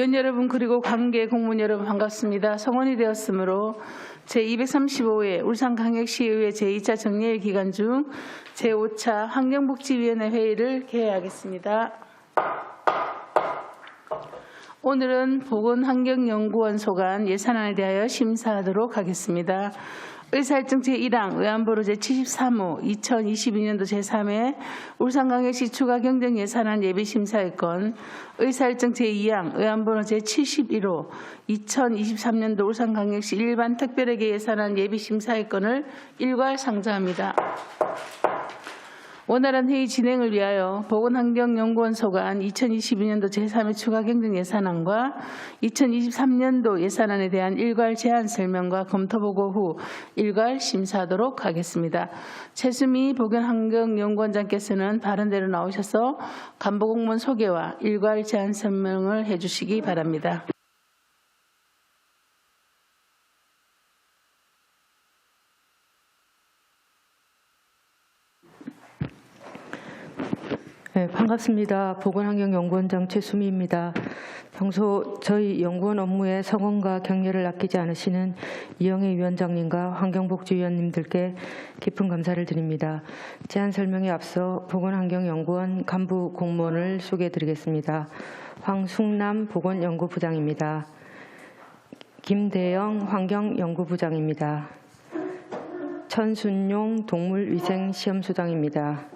위원 여러분 그리고 관계 공무원 여러분 반갑습니다. 성원이 되었으므로 제235회 울산광역시의회 제2차 정례일 기간 중 제5차 환경복지위원회 회의를 개회하겠습니다. 오늘은 보건환경연구원 소관 예산안에 대하여 심사하도록 하겠습니다. 의사일정 제1항 의안보로 제73호 2022년도 제3회 울산광역시 추가경정 예산안 예비심사의 건, 의사일정 제2항 의안보로 제71호 2023년도 울산광역시 일반 특별회계 예산안 예비심사의 건을 일괄 상정합니다. 원활한 회의 진행을 위하여 보건환경연구원 소관 2022년도 제3회 추가경정 예산안과 2023년도 예산안에 대한 일괄 제안 설명과 검토보고 후 일괄 심사하도록 하겠습니다. 최수미 보건환경연구원장께서는 발언대로 나오셔서 간부공무원 소개와 일괄 제안 설명을 해주시기 바랍니다. 네, 반갑습니다. 보건환경연구원장 최수미입니다. 평소 저희 연구원 업무에 성원과 격려를 아끼지 않으시는 이영애 위원장님과 환경복지위원님들께 깊은 감사를 드립니다. 제안 설명에 앞서 보건환경연구원 간부 공무원을 소개해드리겠습니다. 황숙남 보건연구부장입니다. 김대영 환경연구부장입니다. 천순용 동물위생시험소장입니다.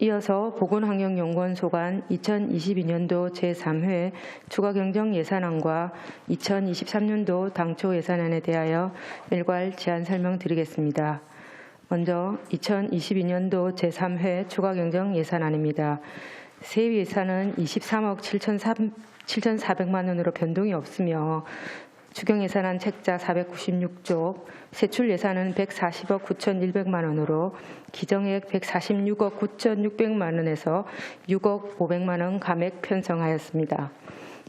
이어서 보건환경연구원 소관 2022년도 제3회 추가경정 예산안과 2023년도 당초 예산안에 대하여 일괄 제안 설명드리겠습니다. 먼저 2022년도 제3회 추가경정 예산안입니다. 세위 예산은 23억 7,400만 원으로 변동이 없으며 추경예산안 책자 496조, 세출 예산은 140억 9,100만 원으로 기정액 146억 9,600만 원에서 6억 500만 원 감액 편성하였습니다.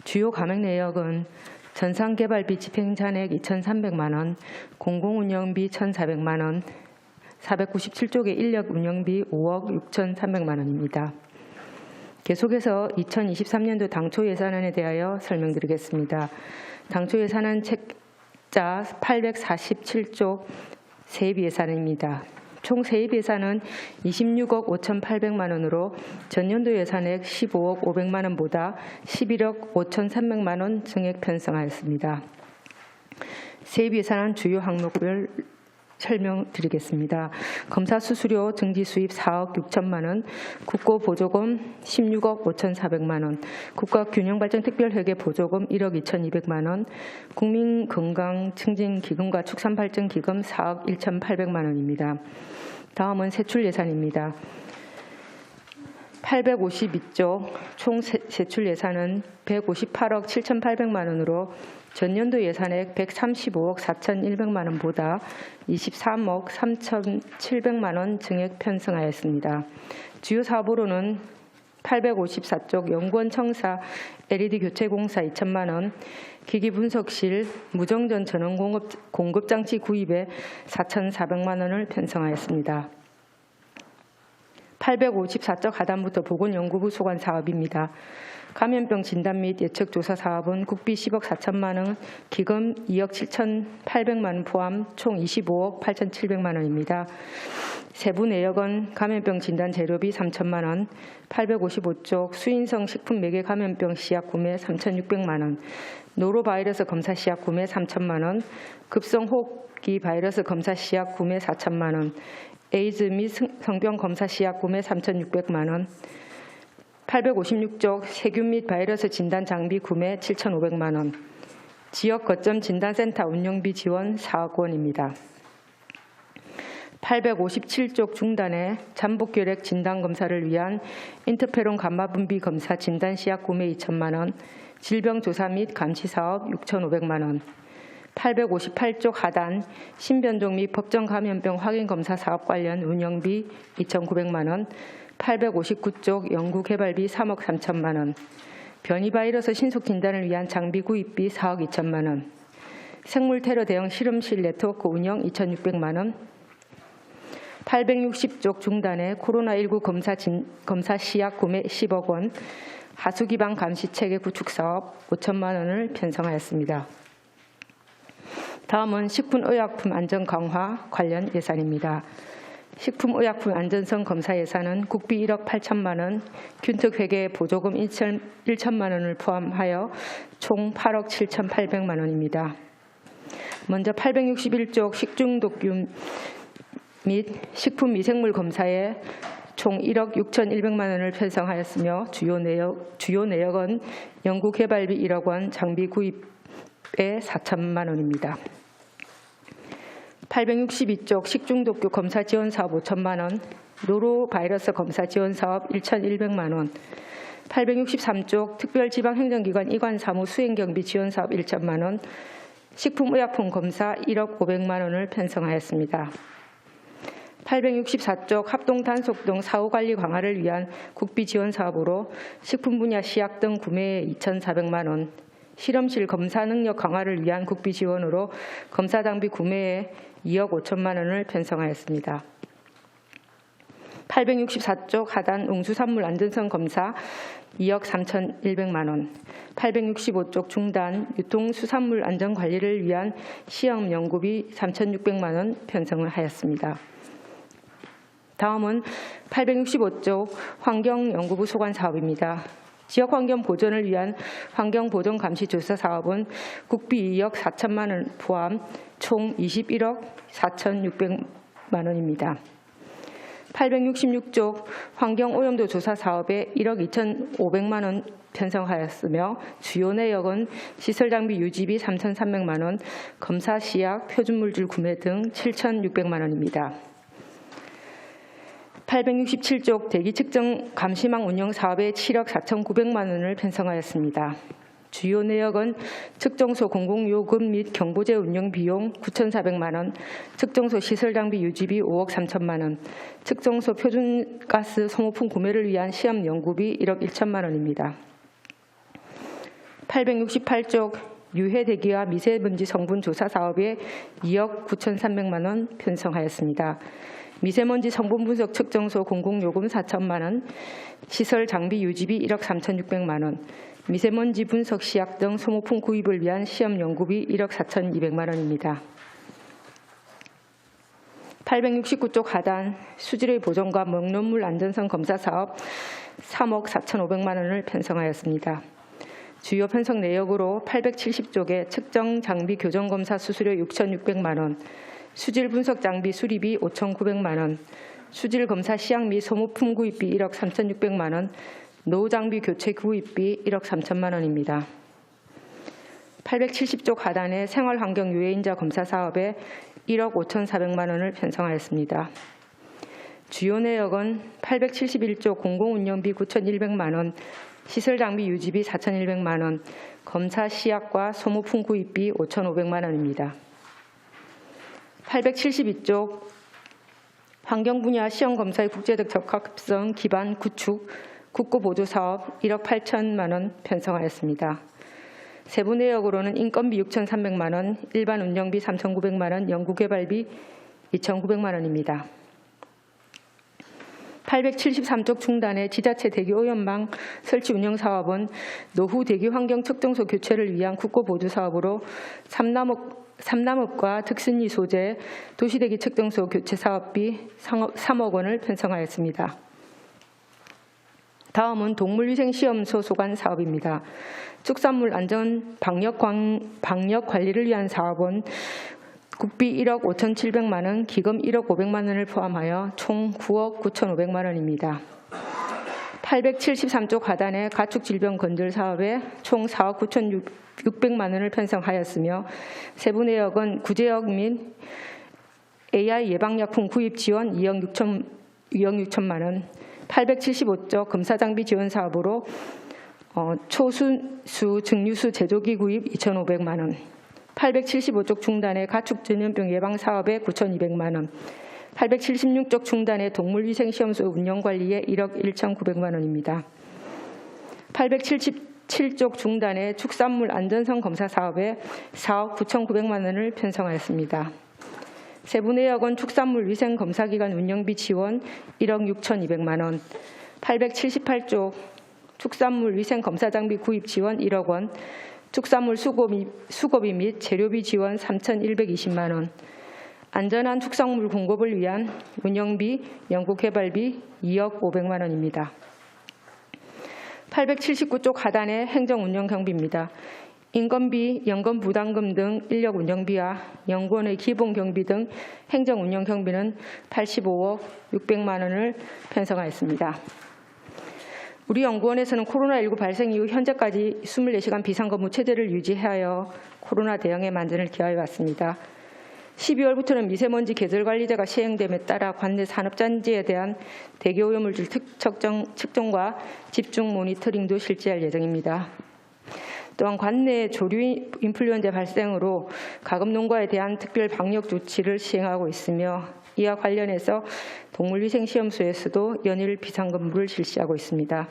주요 감액 내역은 전상개발비 집행잔액 2,300만 원, 공공운영비 1,400만 원, 497쪽의 인력 운영비 5억 6,300만 원입니다. 계속해서 2023년도 당초 예산안에 대하여 설명드리겠습니다. 당초 예산안 책자 847조 세입 예산입니다. 총 세입 예산은 26억 5,800만 원으로 전년도 예산액 15억 500만 원보다 11억 5,300만 원 증액 편성하였습니다. 세입 예산안 주요 항목별 설명드리겠습니다. 검사 수수료 증지 수입 4억 6천만 원, 국고 보조금 16억 5,400만 원, 국가균형발전특별회계 보조금 1억 2,200만 원, 국민건강증진기금과 축산발전기금 4억 1,800만 원입니다. 다음은 세출 예산입니다. 852조 총 세출 예산은 158억 7,800만 원으로 전년도 예산액 135억 4,100만 원보다 23억 3,700만 원 증액 편성하였습니다. 주요 사업으로는 854쪽 연구원 청사 LED 교체 공사 2천만 원, 기기 분석실 무정전 전원 공급 장치 구입에 4,400만 원을 편성하였습니다. 854쪽 하단부터 보건연구부 소관 사업입니다. 감염병 진단 및 예측 조사 사업은 국비 10억 4천만 원, 기금 2억 7,800만 원 포함 총 25억 8,700만 원입니다. 세부 내역은 감염병 진단 재료비 3천만 원, 855쪽 수인성 식품 매개 감염병 씨앗 구매 3,600만 원, 노로바이러스 검사 씨앗 구매 3천만 원, 급성 호흡기 바이러스 검사 씨앗 구매 4천만 원, 에이즈 및 성병 검사 씨앗 구매 3,600만 원, 856쪽 세균 및 바이러스 진단 장비 구매 7,500만 원, 지역 거점 진단센터 운영비 지원 4억 원입니다. 857쪽 중단에 잠복결핵 진단검사를 위한 인터페론 감마분비 검사 진단 씨앗 구매 2천만 원, 질병조사 및 감시사업 6,500만 원, 858쪽 하단 신변종 및 법정 감염병 확인검사 사업 관련 운영비 2,900만 원, 859쪽 연구개발비 3억 3천만 원, 변이바이러스 신속 진단을 위한 장비 구입비 4억 2천만 원, 생물테러 대응 실험실 네트워크 운영 2,600만 원, 860쪽 중단에 코로나19 검사 씨앗 구매 10억 원, 하수기반 감시체계 구축 사업 5천만 원을 편성하였습니다. 다음은 식품의약품 안전 강화 관련 예산입니다. 식품의약품 안전성 검사 예산은 국비 1억 8천만 원, 균특회계 보조금 1천만 원을 포함하여 총 8억 7,800만 원입니다. 먼저 861쪽 식중독균 및 식품미생물 검사에 총 1억 6,100만 원을 편성하였으며 주요 내역은 연구개발비 1억 원, 장비 구입에 4천만 원입니다. 862쪽 식중독교 검사 지원 사업 5천만 원, 노로바이러스 검사 지원 사업 1,100만 원, 863쪽 특별지방행정기관 이관 사무 수행경비 지원 사업 1천만 원, 식품의약품 검사 1억 500만 원을 편성하였습니다. 864쪽 합동단속등 사후관리 강화를 위한 국비 지원 사업으로 식품 분야 시약 등 구매에 2,400만 원, 실험실 검사 능력 강화를 위한 국비 지원으로 검사 장비 구매에 2억 5천만 원을 편성하였습니다. 864쪽 하단 웅수산물 안전성 검사 2억 3,100만 원, 865쪽 중단 유통수산물 안전관리를 위한 시험 연구비 3,600만 원 편성을 하였습니다. 다음은 865쪽 환경연구부 소관 사업입니다. 지역환경 보존을 위한 환경보존 감시 조사 사업은 국비 2억 4천만 원 포함 총 21억 4,600만 원입니다. 866쪽 환경오염도 조사 사업에 1억 2,500만 원 편성하였으며 주요 내역은 시설장비 유지비 3,300만 원, 검사 시약, 표준물질 구매 등 7,600만 원입니다. 867쪽 대기 측정 감시망 운영 사업에 7억 4,900만 원을 편성하였습니다. 주요 내역은 측정소 공공요금 및 경보제 운영 비용 9,400만 원, 측정소 시설장비 유지비 5억 3천만 원, 측정소 표준가스 소모품 구매를 위한 시험 연구비 1억 1천만 원입니다. 868쪽 유해 대기와 미세먼지 성분 조사 사업에 2억 9,300만 원 편성하였습니다. 미세먼지 성분 분석 측정소 공공요금 4천만 원, 시설 장비 유지비 1억 3,600만 원, 미세먼지 분석 시약 등 소모품 구입을 위한 시험 연구비 1억 4,200만 원입니다. 869쪽 하단 수질의 보존과 먹는물 안전성 검사 사업 3억 4,500만 원을 편성하였습니다. 주요 편성 내역으로 870쪽에 측정 장비 교정 검사 수수료 6,600만 원, 수질 분석 장비 수리비 5,900만 원, 수질 검사 시약 및 소모품 구입비 1억 3,600만 원, 노후 장비 교체 구입비 1억 3천만 원입니다. 870쪽 하단의 생활환경 유해인자 검사 사업에 1억 5,400만 원을 편성하였습니다. 주요 내역은 871쪽 공공운영비 9,100만 원, 시설 장비 유지비 4,100만 원, 검사 시약과 소모품 구입비 5,500만 원입니다. 872쪽 환경 분야 시험 검사의 국제적 적합성 기반 구축 국고 보조 사업 1억 8천만 원 편성하였습니다. 세부 내역으로는 인건비 6,300만 원, 일반 운영비 3,900만 원, 연구개발비 2,900만 원입니다. 873쪽 중단의 지자체 대기 오염망 설치 운영 사업은 노후 대기 환경 측정소 교체를 위한 국고 보조 사업으로 삼남읍과 득순리 소재 도시대기 측정소 교체 사업비 3억 원을 편성하였습니다. 다음은 동물위생시험소 소관 사업입니다. 축산물 안전 방역 관리를 위한 사업은 국비 1억 5,700만 원, 기금 1억 500만 원을 포함하여 총 9억 9,500만 원입니다. 873쪽 하단의 가축질병 건절 사업에 총 4억 9,600만 원을 편성하였으며 세부 내역은 구제역 및 AI 예방약품 구입 지원 2억 6천만 원, 875쪽 검사장비 지원 사업으로 초순수 증류수 제조기 구입 2,500만 원, 875쪽 중단의 가축전염병 예방 사업에 9,200만 원, 876쪽 중단의 동물위생시험소 운영관리에 1억 1,900만 원입니다. 877쪽 중단의 축산물 안전성 검사 사업에 4억 9,900만 원을 편성하였습니다. 세부 내역은 축산물 위생검사기관 운영비 지원 1억 6,200만 원, 878쪽 축산물 위생 검사 장비 구입 지원 1억 원, 축산물 수거비 및 재료비 지원 3,120만 원, 안전한 축산물 공급을 위한 운영비, 연구개발비 2억 500만 원입니다. 879쪽 하단의 행정운영경비입니다. 인건비, 연금 부담금 등 인력 운영비와 연구원의 기본 경비 등 행정운영 경비는 85억 600만 원을 편성하였습니다. 우리 연구원에서는 코로나19 발생 이후 현재까지 24시간 비상근무 체제를 유지하여 코로나 대응에 만전을 기하여 왔습니다. 12월부터는 미세먼지 계절관리제가 시행됨에 따라 관내 산업단지에 대한 대기오염물질 측정과 집중 모니터링도 실시할 예정입니다. 또한 관내 조류 인플루엔자 발생으로 가금농가에 대한 특별 방역 조치를 시행하고 있으며 이와 관련해서 동물위생시험소에서도 연일 비상근무를 실시하고 있습니다.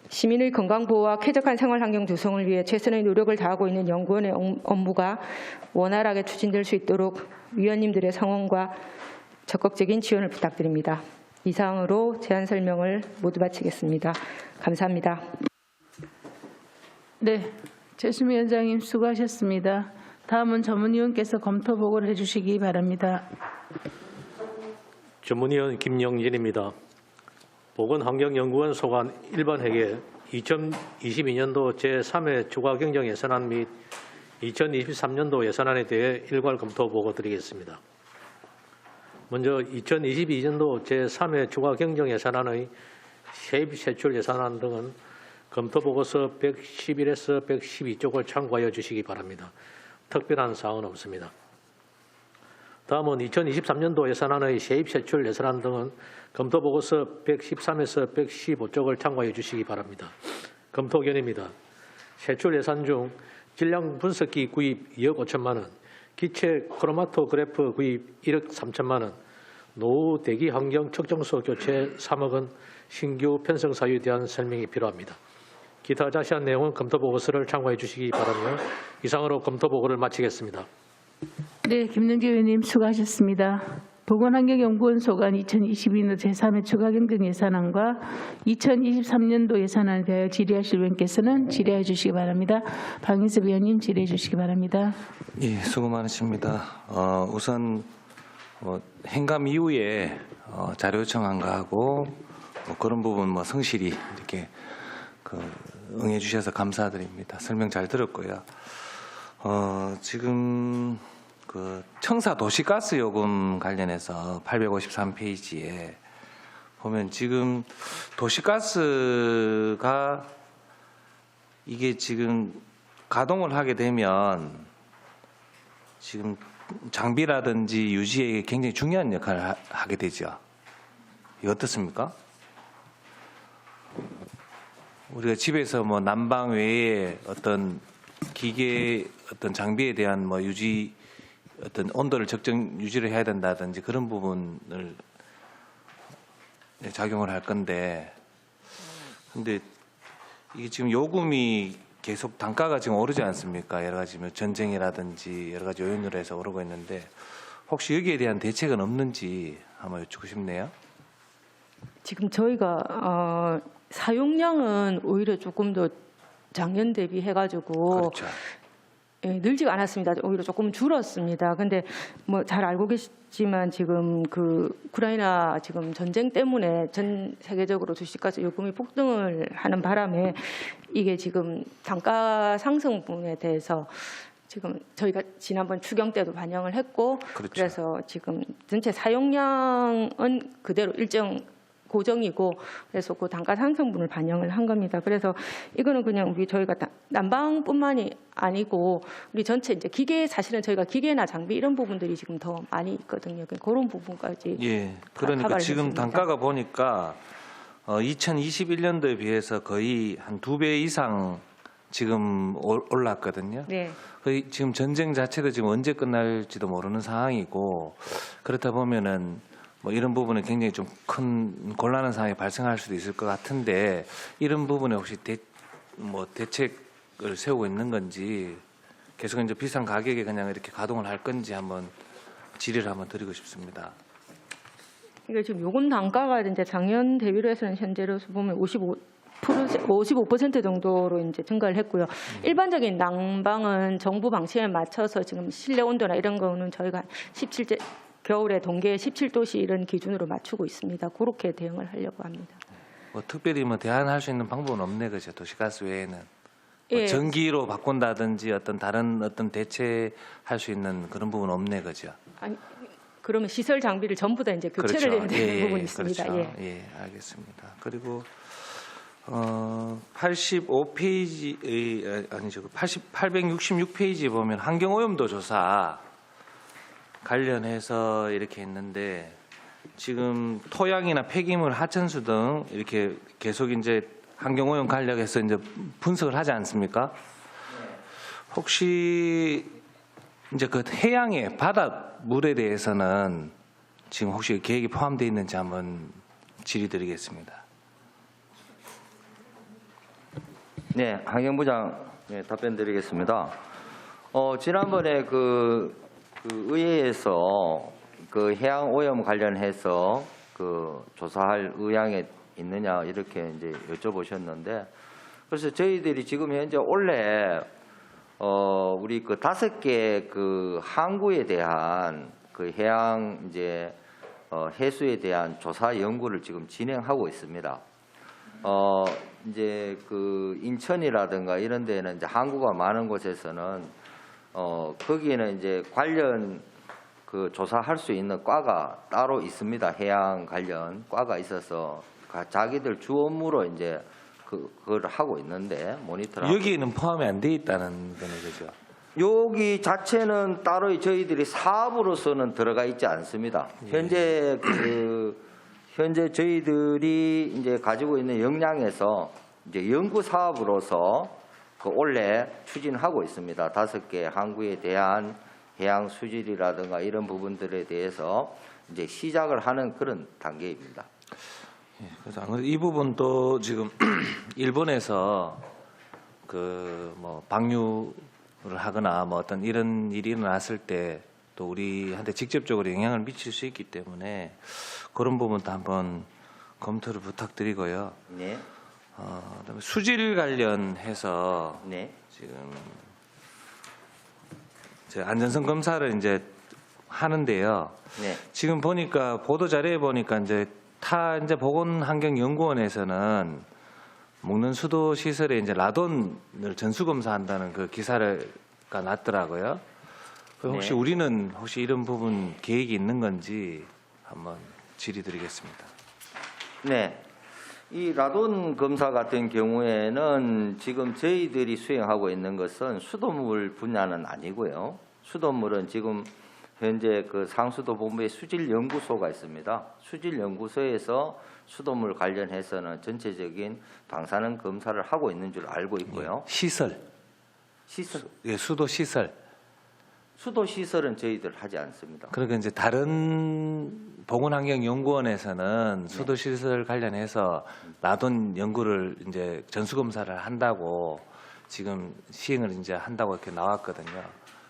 시민의 건강보호와 쾌적한 생활환경 조성을 위해 최선의 노력을 다하고 있는 연구원의 업무가 원활하게 추진될 수 있도록 위원님들의 성원과 적극적인 지원을 부탁드립니다. 이상으로 제안 설명을 모두 마치겠습니다. 감사합니다. 네, 최수미 위원장님 수고하셨습니다. 다음은 전문위원께서 검토 보고를 해주시기 바랍니다. 전문위원 김영진입니다. 보건환경연구원 소관 일반회계 2022년도 제3회 추가경정 예산안 및 2023년도 예산안에 대해 일괄 검토 보고 드리겠습니다. 먼저 2022년도 제3회 추가경정 예산안의 세입 세출 예산안 등은 검토 보고서 111에서 112쪽을 참고하여 주시기 바랍니다. 특별한 사항은 없습니다. 다음은 2023년도 예산안의 세입 세출 예산안 등은 검토 보고서 113에서 115쪽을 참고해 주시기 바랍니다. 검토 견해입니다. 세출 예산 중 질량 분석기 구입 2억 5천만 원, 기체 크로마토그래프 구입 1억 3천만 원, 노후 대기 환경 측정소 교체 3억 원, 신규 편성 사유에 대한 설명이 필요합니다. 기타 자세한 내용은 검토 보고서를 참고해 주시기 바라며 이상으로 검토 보고를 마치겠습니다. 네, 김능재 의원님 수고하셨습니다. 보건환경연구원 소관 2022년도 제3회 추가경정 예산안과 2023년도 예산안에 대하여 질의하실 의원께서는 질의해 주시기 바랍니다. 박인섭 의원님 질의해 주시기 바랍니다. 예, 수고 많으십니다. 우선 행감 이후에 자료 요청한 거하고 그런 부분 성실히 이렇게 응해 주셔서 감사드립니다. 설명 잘 들었고요. 지금 청사 도시가스 요금 관련해서 853페이지에 보면 지금 도시가스가 이게 지금 가동을 하게 되면 지금 장비라든지 유지에 굉장히 중요한 역할을 하게 되죠. 이거 어떻습니까? 우리가 집에서 난방 외에 어떤 기계 어떤 장비에 대한 유지 어떤 온도를 유지를 해야 된다든지 그런 부분을 작용을 할 건데, 근데 이게 지금 요금이 계속 단가가 지금 오르지 않습니까? 여러 가지 전쟁이라든지 여러 가지 요인으로 해서 오르고 있는데 혹시 여기에 대한 대책은 없는지 한번 여쭙고 싶네요. 지금 저희가 사용량은 오히려 조금 더 작년 대비 해가지고 그렇죠. 늘지가 않았습니다. 오히려 조금 줄었습니다. 근데 잘 알고 계시지만 지금 우크라이나 지금 전쟁 때문에 전 세계적으로 주식가스 요금이 폭등을 하는 바람에 이게 지금 단가 상승 부분에 대해서 지금 저희가 지난번 추경 때도 반영을 했고, 그렇죠. 그래서 지금 전체 사용량은 그대로 일정 고정이고, 그래서 그 단가 상승분을 반영을 한 겁니다. 그래서 이거는 그냥 저희가 난방뿐만이 아니고 우리 전체 이제 기계, 사실은 저희가 기계나 장비 이런 부분들이 지금 더 많이 있거든요. 그런 부분까지. 예, 그러니까 지금 했습니다. 단가가 보니까 2021년도에 비해서 거의 한 2배 이상 지금 올랐거든요. 네. 거의 지금 전쟁 자체도 지금 언제 끝날지도 모르는 상황이고, 그렇다 보면은 이런 부분은 굉장히 좀 큰 곤란한 상황이 발생할 수도 있을 것 같은데, 이런 부분에 혹시 대책을 세우고 있는 건지, 계속 이제 비싼 가격에 그냥 이렇게 가동을 할 건지 한번 질의를 한번 드리고 싶습니다. 이게 지금 요금 단가가 이제 작년 대비로 해서는 현재로 보면 55% 정도로 이제 증가를 했고요. 일반적인 난방은 정부 방침에 맞춰서 지금 실내 온도나 이런 거는 저희가 17제 겨울에 동계 17도씨 이런 기준으로 맞추고 있습니다. 그렇게 대응을 하려고 합니다. 뭐 특별히 뭐 대안할 수 있는 방법은 없네, 그죠? 도시가스 외에는. 뭐 예. 전기로 바꾼다든지 어떤 다른 어떤 대체할 수 있는 그런 부분 없네, 그죠? 아니, 그러면 시설 장비를 전부 다 이제 교체를 해야 되는 부분이 있습니다. 그렇죠. 예. 예, 알겠습니다. 그리고 85페이지 아니죠. 866페이지 보면 환경오염도 조사 관련해서 이렇게 했는데 지금 토양이나 폐기물, 하천수 등 이렇게 계속 이제 환경오염 관련해서 이제 분석을 하지 않습니까? 혹시 이제 그 해양의 바닷물에 대해서는 지금 혹시 계획이 포함되어 있는지 한번 질의드리겠습니다. 네, 환경부장 답변드리겠습니다. 지난번에 그 의회에서 그 해양 오염 관련해서 그 조사할 의향에 있느냐 이렇게 이제 여쭤보셨는데, 그래서 저희들이 지금 현재 원래 우리 그 5개 그 항구에 대한 그 해양 이제 해수에 대한 조사 연구를 지금 진행하고 있습니다. 이제 그 인천이라든가 이런 데는 이제 항구가 많은 곳에서는 거기에는 이제 관련 그 조사할 수 있는 과가 따로 있습니다. 해양 관련 과가 있어서 자기들 주 업무로 이제 그걸 하고 있는데 모니터를 여기에는 포함이 안 돼 있다는 거네, 그죠? 여기 자체는 따로 저희들이 사업으로서는 들어가 있지 않습니다. 현재 현재 저희들이 이제 가지고 있는 역량에서 이제 연구 사업으로서 그 원래 추진하고 있습니다. 5개 항구에 대한 해양 수질이라든가 이런 부분들에 대해서 이제 시작을 하는 그런 단계입니다. 그래서 아무래도 이 부분도 지금 일본에서 그 뭐 방류를 하거나 뭐 어떤 이런 일이 일어났을 때 또 우리한테 직접적으로 영향을 미칠 수 있기 때문에 그런 부분도 한번 검토를 부탁드리고요. 네. 그다음에 수질 관련해서 네. 지금 제 안전성 검사를 이제 하는데요. 네. 지금 보니까 보도 자료에 보니까 이제 이제 보건환경연구원에서는 먹는 수도 시설에 이제 라돈을 전수 검사한다는 그 기사가 났더라고요. 혹시 네. 우리는 혹시 이런 부분 계획이 있는 건지 한번 질의드리겠습니다. 네. 이 라돈 검사 같은 경우에는 지금 저희들이 수행하고 있는 것은 수돗물 분야는 아니고요. 수돗물은 지금 현재 그 상수도 본부에 수질연구소가 있습니다. 수질연구소에서 수돗물 관련해서는 전체적인 방사능 검사를 하고 있는 줄 알고 있고요. 시설, 예, 수도 시설. 수도 시설은 저희들 하지 않습니다. 그러니까 이제 다른 보건환경연구원에서는 수도 시설 관련해서 라돈 연구를 이제 전수 검사를 한다고 지금 시행을 이제 한다고 이렇게 나왔거든요.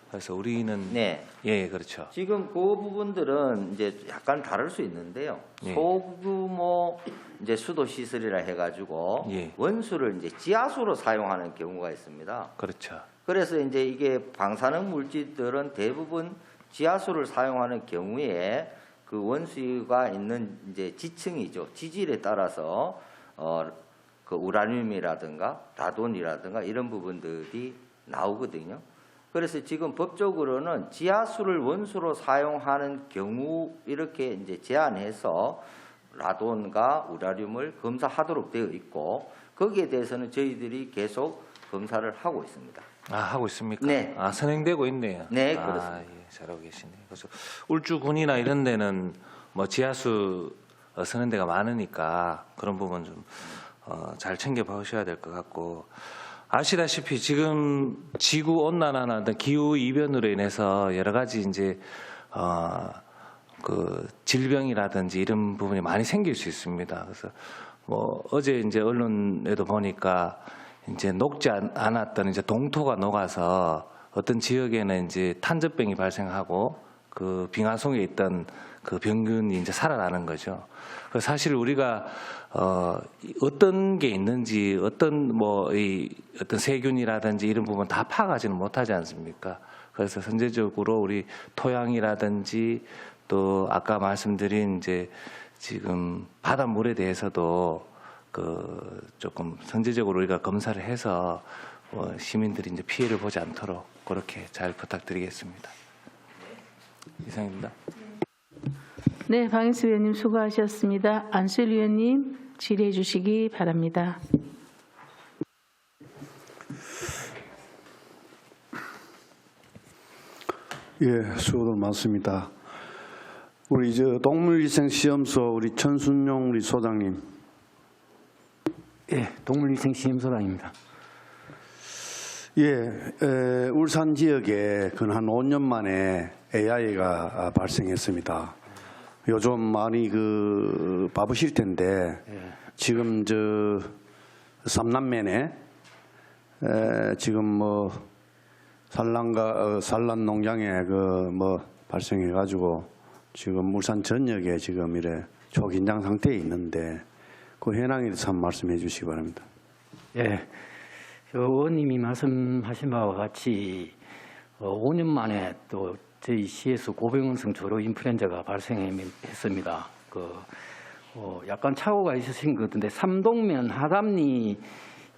그래서 우리는 네. 예, 그렇죠. 지금 그 부분들은 이제 약간 다를 수 있는데요. 예. 소규모 이제 수도 시설이라 해가지고 예. 원수를 이제 지하수로 사용하는 경우가 있습니다. 그렇죠. 그래서 이제 이게 방사능 물질들은 대부분 지하수를 사용하는 경우에 그 원수가 있는 이제 지층이죠. 지질에 따라서 그 우라늄이라든가 라돈이라든가 이런 부분들이 나오거든요. 그래서 지금 법적으로는 지하수를 원수로 사용하는 경우 이렇게 이제 제한해서 라돈과 우라늄을 검사하도록 되어 있고 거기에 대해서는 저희들이 계속 검사를 하고 있습니다. 아, 하고 있습니까? 네. 아, 선행되고 있네요. 네, 그렇습니다. 아, 예, 잘하고 계시네요. 그래서 울주군이나 이런 데는 뭐 지하수 쓰는 데가 많으니까 그런 부분 좀 잘 챙겨 보셔야 될 것 같고, 아시다시피 지금 지구 온난화나 기후 이변으로 인해서 여러 가지 이제 그 질병이라든지 이런 부분이 많이 생길 수 있습니다. 그래서 뭐 어제 이제 언론에도 보니까 이제 녹지 않았던 이제 동토가 녹아서 어떤 지역에는 이제 탄저병이 발생하고 그 빙하송에 있던 그 병균이 이제 살아나는 거죠. 그 사실 우리가 어떤 게 있는지 어떤 어떤 세균이라든지 이런 부분 다 파악하지는 못하지 않습니까? 그래서 선제적으로 우리 토양이라든지 또 아까 말씀드린 이제 지금 바닷물에 대해서도 그 조금 선제적으로 우리가 검사를 해서 시민들이 이제 피해를 보지 않도록 그렇게 잘 부탁드리겠습니다. 이상입니다. 네, 방인수 위원님 수고하셨습니다. 안수일 위원님 질의해 주시기 바랍니다. 예, 수고들 많습니다. 우리 동물위생시험소 우리 천순용 우리 소장님. 예, 동물위생시험소장입니다. 예, 울산 지역에 한 5년 만에 AI가 발생했습니다. 요즘 많이 바쁘실 텐데 지금 삼남매네 지금 산란 농장에 발생해가지고 지금 울산 전역에 지금 이래 초긴장 상태에 있는데 그 현황에 대해서 한번 말씀해 주시기 바랍니다. 예, 의원님이 말씀하신 바와 같이 5년 만에 또 저희 시에서 고병원성 조류 인플루엔자가 발생했습니다. 약간 착오가 있으신 것 같은데 삼동면 하담리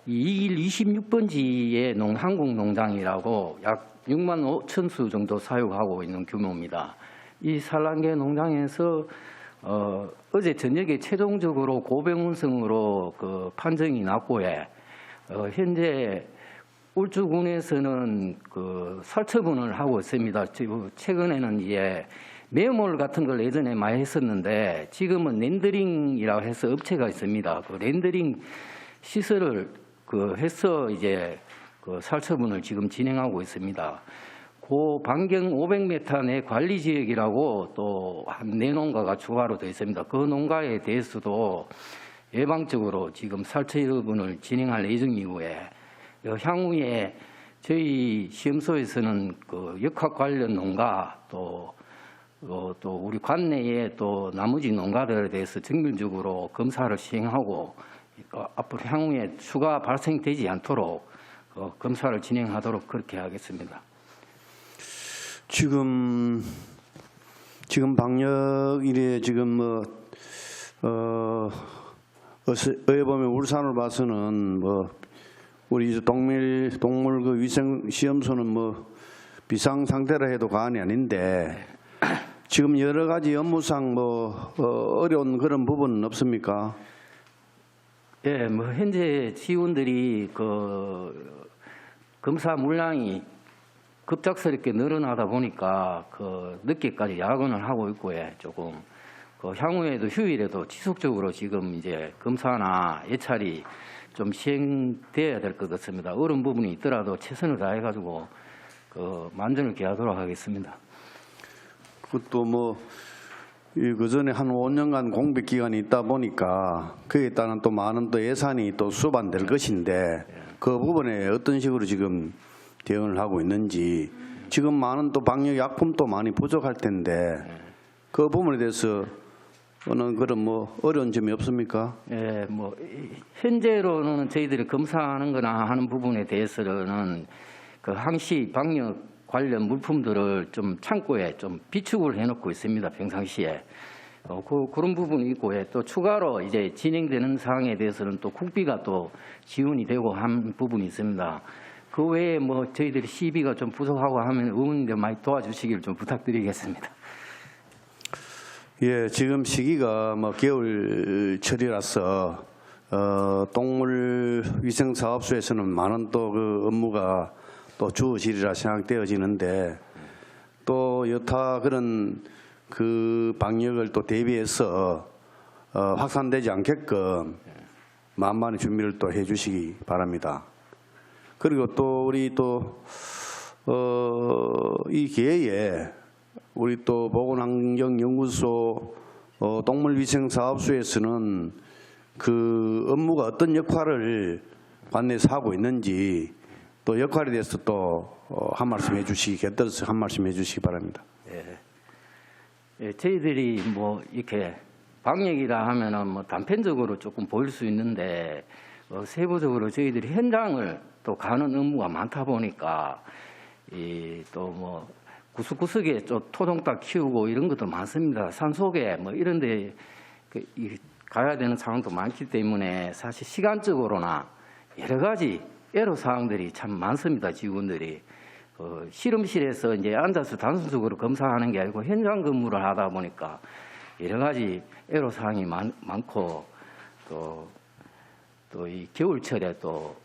2길 26번지의 한국 농장이라고 약 6만 5천 수 정도 사육하고 있는 규모입니다. 이 산란계 농장에서 어제 저녁에 최종적으로 고병원성으로 판정이 났고에 현재 울주군에서는 살처분을 하고 있습니다. 최근에는 매몰 같은 걸 예전에 많이 했었는데 지금은 렌더링이라고 해서 업체가 있습니다. 그 렌더링 시설을 해서 살처분을 지금 진행하고 있습니다. 그 반경 500m 내 관리 지역이라고 또 한 4농가가 추가로 되어 있습니다. 그 농가에 대해서도 예방적으로 지금 살처분을 진행할 예정이고요. 향후에 저희 시험소에서는 역학 관련 농가 또 우리 관내에 또 나머지 농가들에 대해서 정밀적으로 검사를 시행하고 앞으로 향후에 추가 발생되지 않도록 검사를 진행하도록 그렇게 하겠습니다. 지금 방역 이래 지금 어에 보면 울산을 봐서는 우리 동물 위생 시험소는 비상 상태라 해도 과언이 아닌데 지금 여러 가지 업무상 어려운 그런 부분은 없습니까? 예, 현재 지원들이 검사 물량이 급작스럽게 늘어나다 보니까 늦게까지 야근을 하고 있고요. 조금 향후에도 휴일에도 지속적으로 지금 이제 검사나 예찰이 좀 시행돼야 될 것 같습니다. 어려운 부분이 있더라도 최선을 다해가지고 만전을 기하도록 하겠습니다. 그것도 그 전에 한 5년간 공백 기간이 있다 보니까 그에 따른 또 많은 또 예산이 또 수반될 것인데 그 부분에 어떤 식으로 지금 대응을 하고 있는지 지금 많은 또 방역 약품도 많이 부족할 텐데 그 부분에 대해서 는 그런 어려운 점이 없습니까? 예, 현재로는 저희들이 검사하는 거나 하는 부분에 대해서는 항시 방역 관련 물품들을 좀 창고에 좀 비축을 해놓고 있습니다. 평상시에. 그런 부분이 있고, 또 추가로 이제 진행되는 사항에 대해서는 또 국비가 또 지원이 되고 한 부분이 있습니다. 그 외에 저희들이 시비가 좀 부족하고 하면 의원님들 많이 도와주시기를 좀 부탁드리겠습니다. 예, 지금 시기가 겨울철이라서 동물위생사업소에서는 많은 또 업무가 또 주어지리라 생각되어지는데 또 여타 그런 방역을 또 대비해서 확산되지 않게끔 만반의 준비를 또 해주시기 바랍니다. 그리고 또 우리 이 기회에 우리 또 보건환경연구소 동물위생사업소에서는 업무가 어떤 역할을 관내에서 하고 있는지 또 역할에 대해서 또 한 말씀 해주시기 바랍니다. 네. 예, 저희들이 뭐 이렇게 방역이라 하면은 뭐 단편적으로 조금 보일 수 있는데 세부적으로 저희들이 현장을 또 가는 업무가 많다 보니까 이 또 뭐 구석구석에 좀 토종닭 키우고 이런 것도 많습니다. 산속에 뭐 이런데 가야 되는 상황도 많기 때문에 사실 시간적으로나 여러 가지 애로 사항들이 참 많습니다. 직원들이 실험실에서 이제 앉아서 단순적으로 검사하는 게 아니고 현장 근무를 하다 보니까 여러 가지 애로 사항이 많고 또 이 겨울철에 또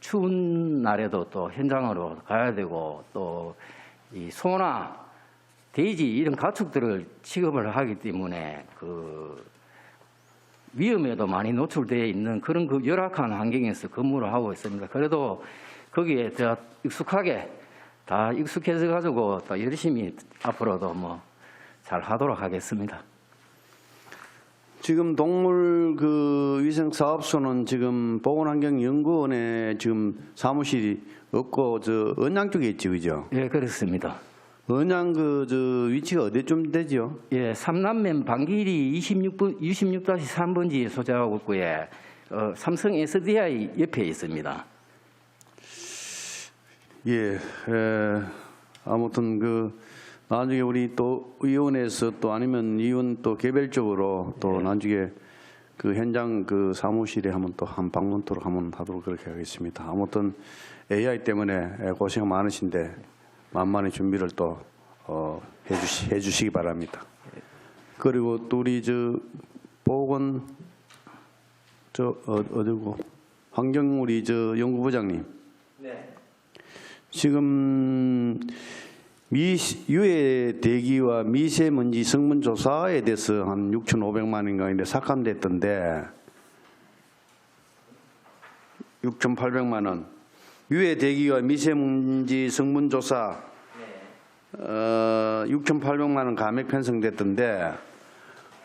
추운 날에도 또 현장으로 가야 되고 또 이 소나 돼지 이런 가축들을 취급을 하기 때문에 그 위험에도 많이 노출되어 있는 그런 그 열악한 환경에서 근무를 하고 있습니다. 그래도 거기에 더 익숙하게 다 익숙해져 가지고 또 열심히 앞으로도 뭐 잘 하도록 하겠습니다. 지금 동물 그 위생 사업소는 지금 보건환경연구원에 지금 사무실이 없고 저 언양 쪽에 있지, 그죠? 예, 그렇습니다. 언양 저 위치가 어디쯤 되죠? 예, 삼남면 방길이 26-3번지에 소재하고 있고요. 삼성 SDI 옆에 있습니다. 예, 아무튼 그 나중에 우리 또 의원에서 또 아니면 의원 또 개별적으로 또 나중에 그 현장 그 사무실에 한번 또 한 방문토록 한번 하도록 그렇게 하겠습니다. 아무튼 AI 때문에 고생 많으신데 만만히 준비를 또 해주시기 바랍니다. 그리고 또 우리 저 보건 어디고 환경 우리 저 연구부장님. 네. 지금 유해 대기와 미세먼지 성분 조사에 대해서 한 6,500만 원인가인데 삭감됐던데 6,800만 원. 유해 대기와 미세먼지 성분 조사 6,800만 원 감액 편성됐던데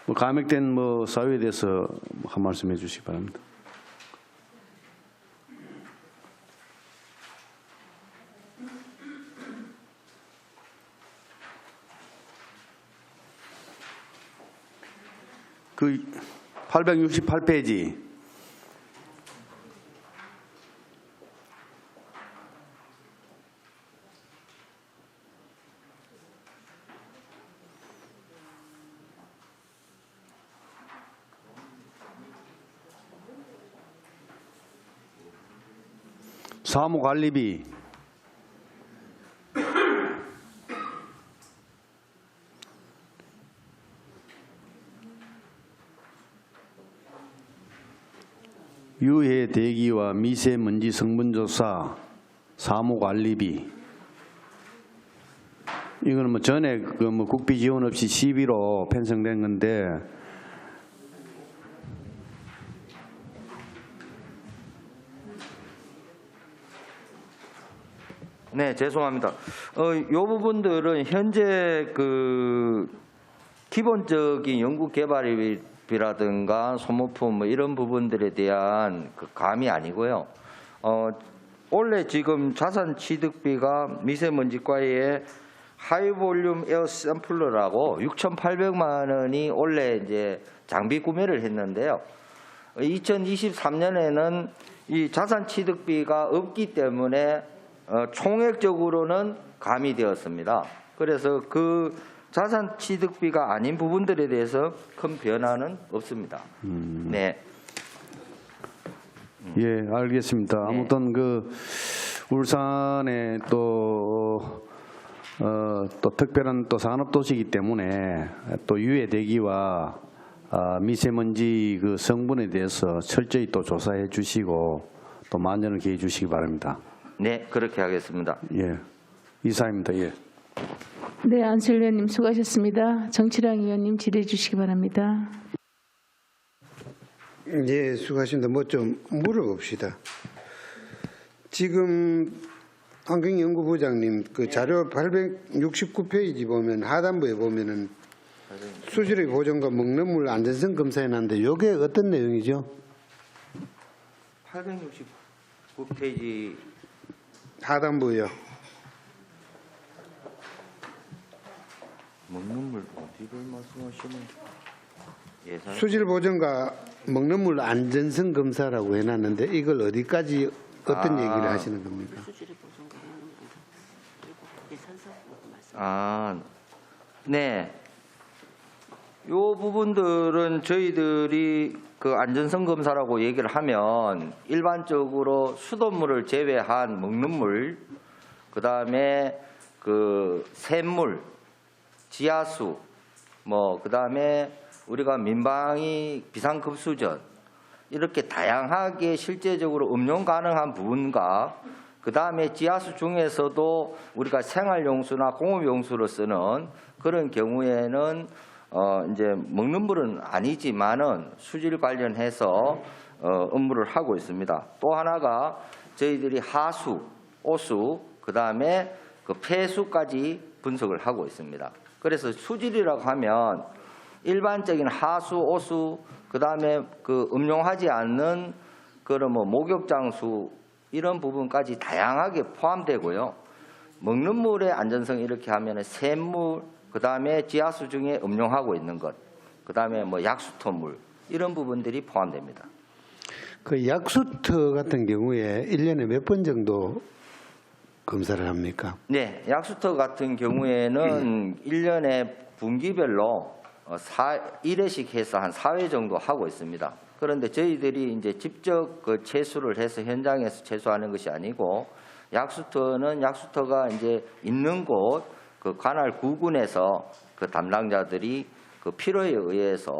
뭐 감액된 뭐 사유에 대해서 한 말씀 해주시기 바랍니다. 그 868페이지 사무관리비 유해 대기와 미세먼지 성분조사 사무관리비 이거는 뭐 전에 그 뭐 국비 지원 없이 시비로 편성된 건데 네, 죄송합니다. 요 부분들은 현재 그 기본적인 연구 개발비라든가 소모품 뭐 이런 부분들에 대한 그 감이 아니고요. 원래 지금 자산 취득비가 미세먼지과의 하이볼륨 에어 샘플러라고 6,800만 원이 원래 이제 장비 구매를 했는데요. 2023년에는 이 자산 취득비가 없기 때문에 총액적으로는 가미되었습니다. 그래서 그 자산 취득비가 아닌 부분들에 대해서 큰 변화는 없습니다. 네. 예, 알겠습니다. 네. 아무튼 그 울산에 또 특별한 또 산업도시이기 때문에 또 유해 대기와 미세먼지 그 성분에 대해서 철저히 또 조사해 주시고 또 만전을 기해 주시기 바랍니다. 네, 그렇게 하겠습니다. 예, 이사입니다. 예. 네, 안철 의원님 수고하셨습니다. 정치랑 의원님 질의해 주시기 바랍니다. 예, 수고하십니다. 뭐 좀 물어봅시다. 지금 환경연구부장님 그 자료 869페이지 보면 하단부에 보면은 수질의 보존과 먹는 물 안전성 검사해 놨는데 이게 어떤 내용이죠? 869페이지 하단부요. 먹는 물 어디를 말씀하시는? 예산 수질 보존과 먹는 물 안전성 검사라고 해놨는데 이걸 어디까지 어떤 얘기를 하시는 겁니까? 네. 요 부분들은 저희들이 그 안전성 검사라고 얘기를 하면 일반적으로 수돗물을 제외한 먹는 물, 그다음에 그 샘물, 지하수, 그다음에 우리가 민방위 비상급수전 이렇게 다양하게 실제적으로 음용 가능한 부분과 그다음에 지하수 중에서도 우리가 생활용수나 공업용수로 쓰는 그런 경우에는 이제 먹는 물은 아니지만은 수질 관련해서 업무를 하고 있습니다. 또 하나가 저희들이 하수, 오수, 그다음에 그 폐수까지 분석을 하고 있습니다. 그래서 수질이라고 하면 일반적인 하수, 오수, 그다음에 그 음용하지 않는 그런 목욕장수 이런 부분까지 다양하게 포함되고요. 먹는 물의 안전성 이렇게 하면 샘물, 그다음에 지하수 중에 음용하고 있는 것, 그다음에 약수터물 이런 부분들이 포함됩니다. 그 약수터 같은 경우에 1년에 몇 번 정도 검사를 합니까? 네, 약수터 같은 경우에는 1년에 분기별로 1회씩 해서 한 4회 정도 하고 있습니다. 그런데 저희들이 이제 직접 그 채수를 해서 현장에서 채수하는 것이 아니고 약수터는 약수터가 이제 있는 곳 그 관할 구군에서 그 담당자들이 그 필요에 의해서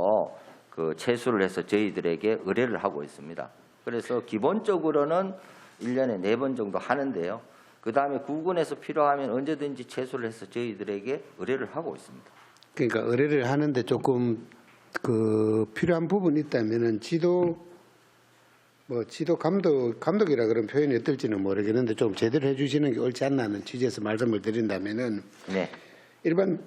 그 채수를 해서 저희들에게 의뢰를 하고 있습니다. 그래서 기본적으로는 1년에 4번 정도 하는데요. 그다음에 구군에서 필요하면 언제든지 채수를 해서 저희들에게 의뢰를 하고 있습니다. 그러니까 의뢰를 하는데 조금 그 필요한 부분이 있다면은 지도 감독이라 그런 표현이 어떨지는 모르겠는데 좀 제대로 해주시는 게 옳지 않나 하는 취지에서 말씀을 드린다면은 네. 일반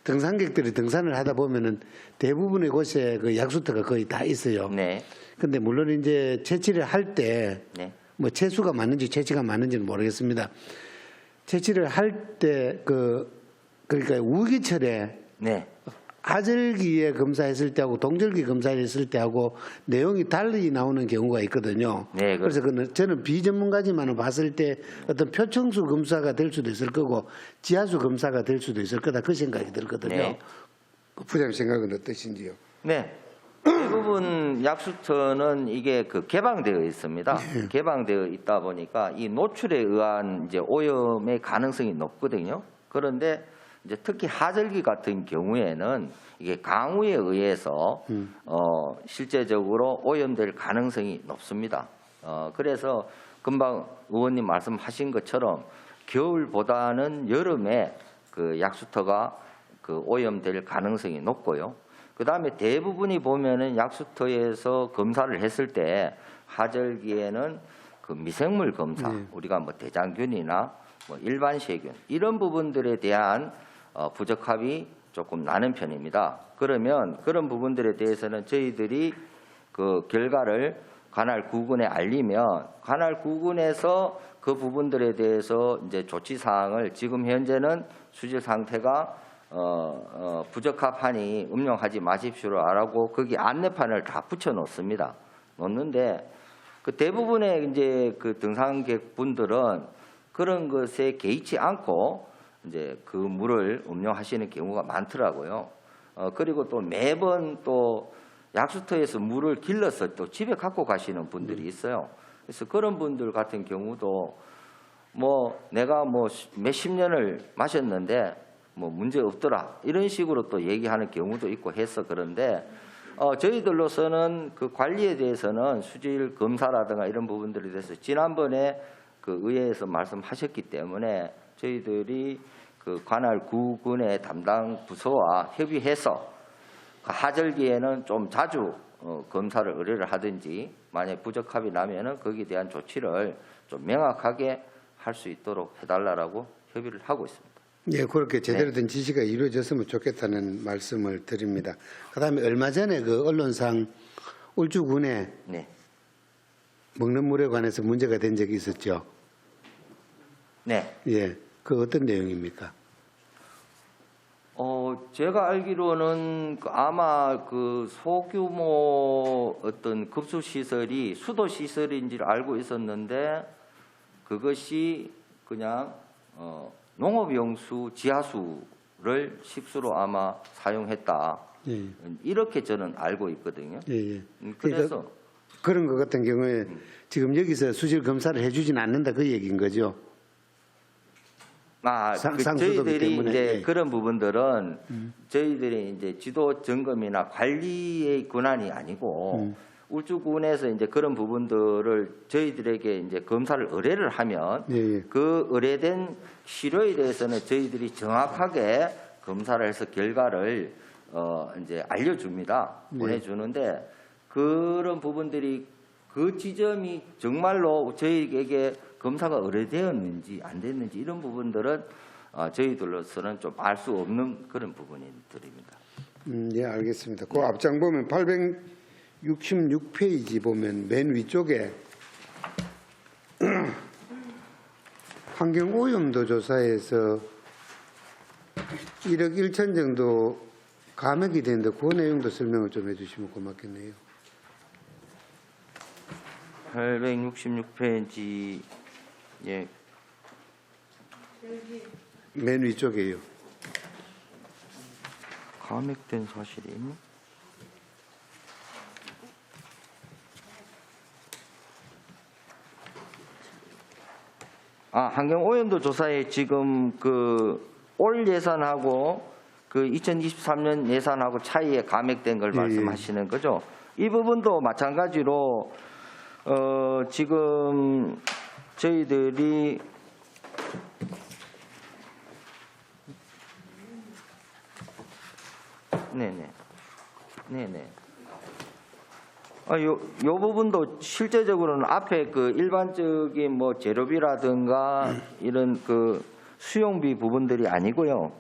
등산객들이 등산을 하다 보면은 대부분의 곳에 그 약수터가 거의 다 있어요. 네. 근데 물론 이제 채취를 할 때 네. 채수가 맞는지 채취가 맞는지는 모르겠습니다. 채취를 할 때 그러니까 우기철에 네. 하절기에 검사했을 때하고 동절기 검사했을 때하고 내용이 달리 나오는 경우가 있거든요. 네, 그래서 저는 비전문가지만 봤을 때 어떤 표청수 검사가 될 수도 있을 거고 지하수 검사가 될 수도 있을 거다 그 생각이 들거든요. 네. 부장님 생각은 어떠신지요? 네. 대부분 약수터는 이게 개방되어 있습니다. 개방되어 있다 보니까 이 노출에 의한 이제 오염의 가능성이 높거든요. 그런데 이제 특히 하절기 같은 경우에는 이게 강우에 의해서 실제적으로 오염될 가능성이 높습니다. 그래서 금방 의원님 말씀하신 것처럼 겨울보다는 여름에 그 약수터가 그 오염될 가능성이 높고요. 그 다음에 대부분이 보면은 약수터에서 검사를 했을 때 하절기에는 그 미생물 검사, 우리가 대장균이나 일반 세균 이런 부분들에 대한 부적합이 조금 나는 편입니다. 그러면 그런 부분들에 대해서는 저희들이 그 결과를 관할 구군에 알리면 관할 구군에서 그 부분들에 대해서 이제 조치 사항을 지금 현재는 수질 상태가 부적합하니 음용하지 마십시오라고 거기 안내판을 다 붙여 놓습니다. 놓는데 그 대부분의 이제 그 등산객 분들은 그런 것에 개의치 않고 이제 그 물을 음용하시는 경우가 많더라고요. 그리고 또 매번 또 약수터에서 물을 길러서 또 집에 갖고 가시는 분들이 있어요. 그래서 그런 분들 같은 경우도 내가 몇십 년을 마셨는데 문제 없더라 이런 식으로 또 얘기하는 경우도 있고 해서 그런데 저희들로서는 그 관리에 대해서는 수질 검사라든가 이런 부분들에 대해서 지난번에 그 의회에서 말씀하셨기 때문에 저희들이 그 관할 구군의 담당 부서와 협의해서 그 하절기에는 좀 자주 검사를 의뢰를 하든지 만약 부적합이 나면은 거기에 대한 조치를 좀 명확하게 할 수 있도록 해달라고 협의를 하고 있습니다. 예, 그렇게 제대로 된 지시가 이루어졌으면 좋겠다는 말씀을 드립니다. 그다음에 얼마 전에 그 언론상 울주군에 네. 먹는 물에 관해서 문제가 된 적이 있었죠. 네. 예, 그 어떤 내용입니까? 제가 알기로는 아마 그 소규모 어떤 급수 시설이 수도 시설인지를 알고 있었는데 그것이 그냥 농업용수 지하수를 식수로 아마 사용했다. 예. 이렇게 저는 알고 있거든요. 예, 예. 그래서 그런 것 같은 경우에 지금 여기서 수질 검사를 해주진 않는다 그 얘기인 거죠. 저희들이 때문에, 이제 예. 그런 부분들은 저희들이 이제 지도 점검이나 관리의 권한이 아니고 울주군에서 이제 그런 부분들을 저희들에게 이제 검사를 의뢰를 하면 예, 예. 그 의뢰된 실효에 대해서는 저희들이 정확하게 검사를 해서 결과를 이제 알려줍니다. 보내주는데 그런 부분들이 그 지점이 정말로 저희에게 검사가 의뢰되었는지 안 됐는지 이런 부분들은 저희들로서는 좀 알 수 없는 그런 부분들입니다. 예, 알겠습니다. 그 앞장 보면 866페이지 보면 맨 위쪽에 환경오염도 조사에서 1억 1천 정도 감액이 되는데 그 내용도 설명을 좀 해주시면 고맙겠네요. 866페이지 예. 맨 위쪽에요. 감액된 사실이 있나? 환경오염도 조사에 지금 올 예산하고 2023년 예산하고 차이에 감액된 걸 예, 예. 말씀하시는 거죠. 이 부분도 마찬가지로 지금 저희들이 네네. 요 부분도 실제적으로는 앞에 그 일반적인 뭐 재료비라든가 이런 그 수용비 부분들이 아니고요.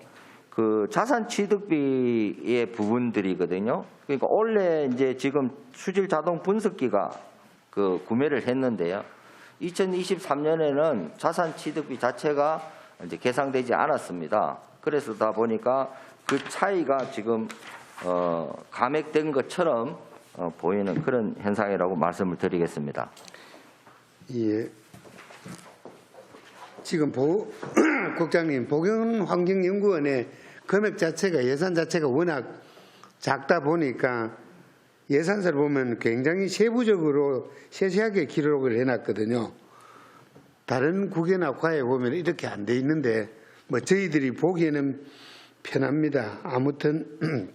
그 자산 취득비의 부분들이거든요. 그러니까 원래 이제 지금 수질 자동 분석기가 그 구매를 했는데요. 2023년에는 자산 취득비 자체가 이제 계상되지 않았습니다. 그래서다 보니까 그 차이가 지금 감액된 것처럼 보이는 그런 현상이라고 말씀을 드리겠습니다. 예. 지금 국장님 보건환경연구원의 금액 자체가 예산 자체가 워낙 작다 보니까 예산서를 보면 굉장히 세부적으로 세세하게 기록을 해놨거든요. 다른 국외나 과에 보면 이렇게 안 돼 있는데 뭐 저희들이 보기에는 편합니다. 아무튼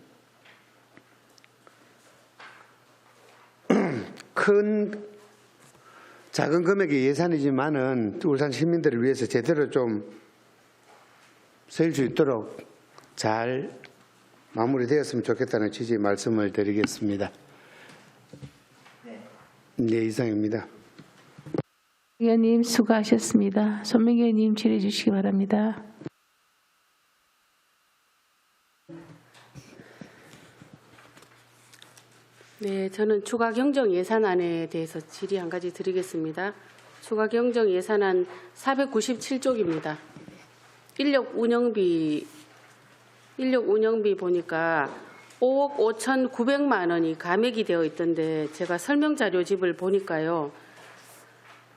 큰 작은 금액의 예산이지만은 울산 시민들을 위해서 제대로 좀 쓸 수 있도록 잘 마무리되었으면 좋겠다는 취지의 말씀을 드리겠습니다. 네, 이상입니다. 의원님 수고하셨습니다. 손민기 의원님 질의해 주시기 바랍니다. 네, 저는 추가 경정 예산안에 대해서 질의 한 가지 드리겠습니다. 추가 경정 예산안 497쪽입니다. 인력 운영비 보니까 5억 5,900만 원이 감액이 되어 있던데 제가 설명 자료집을 보니까요.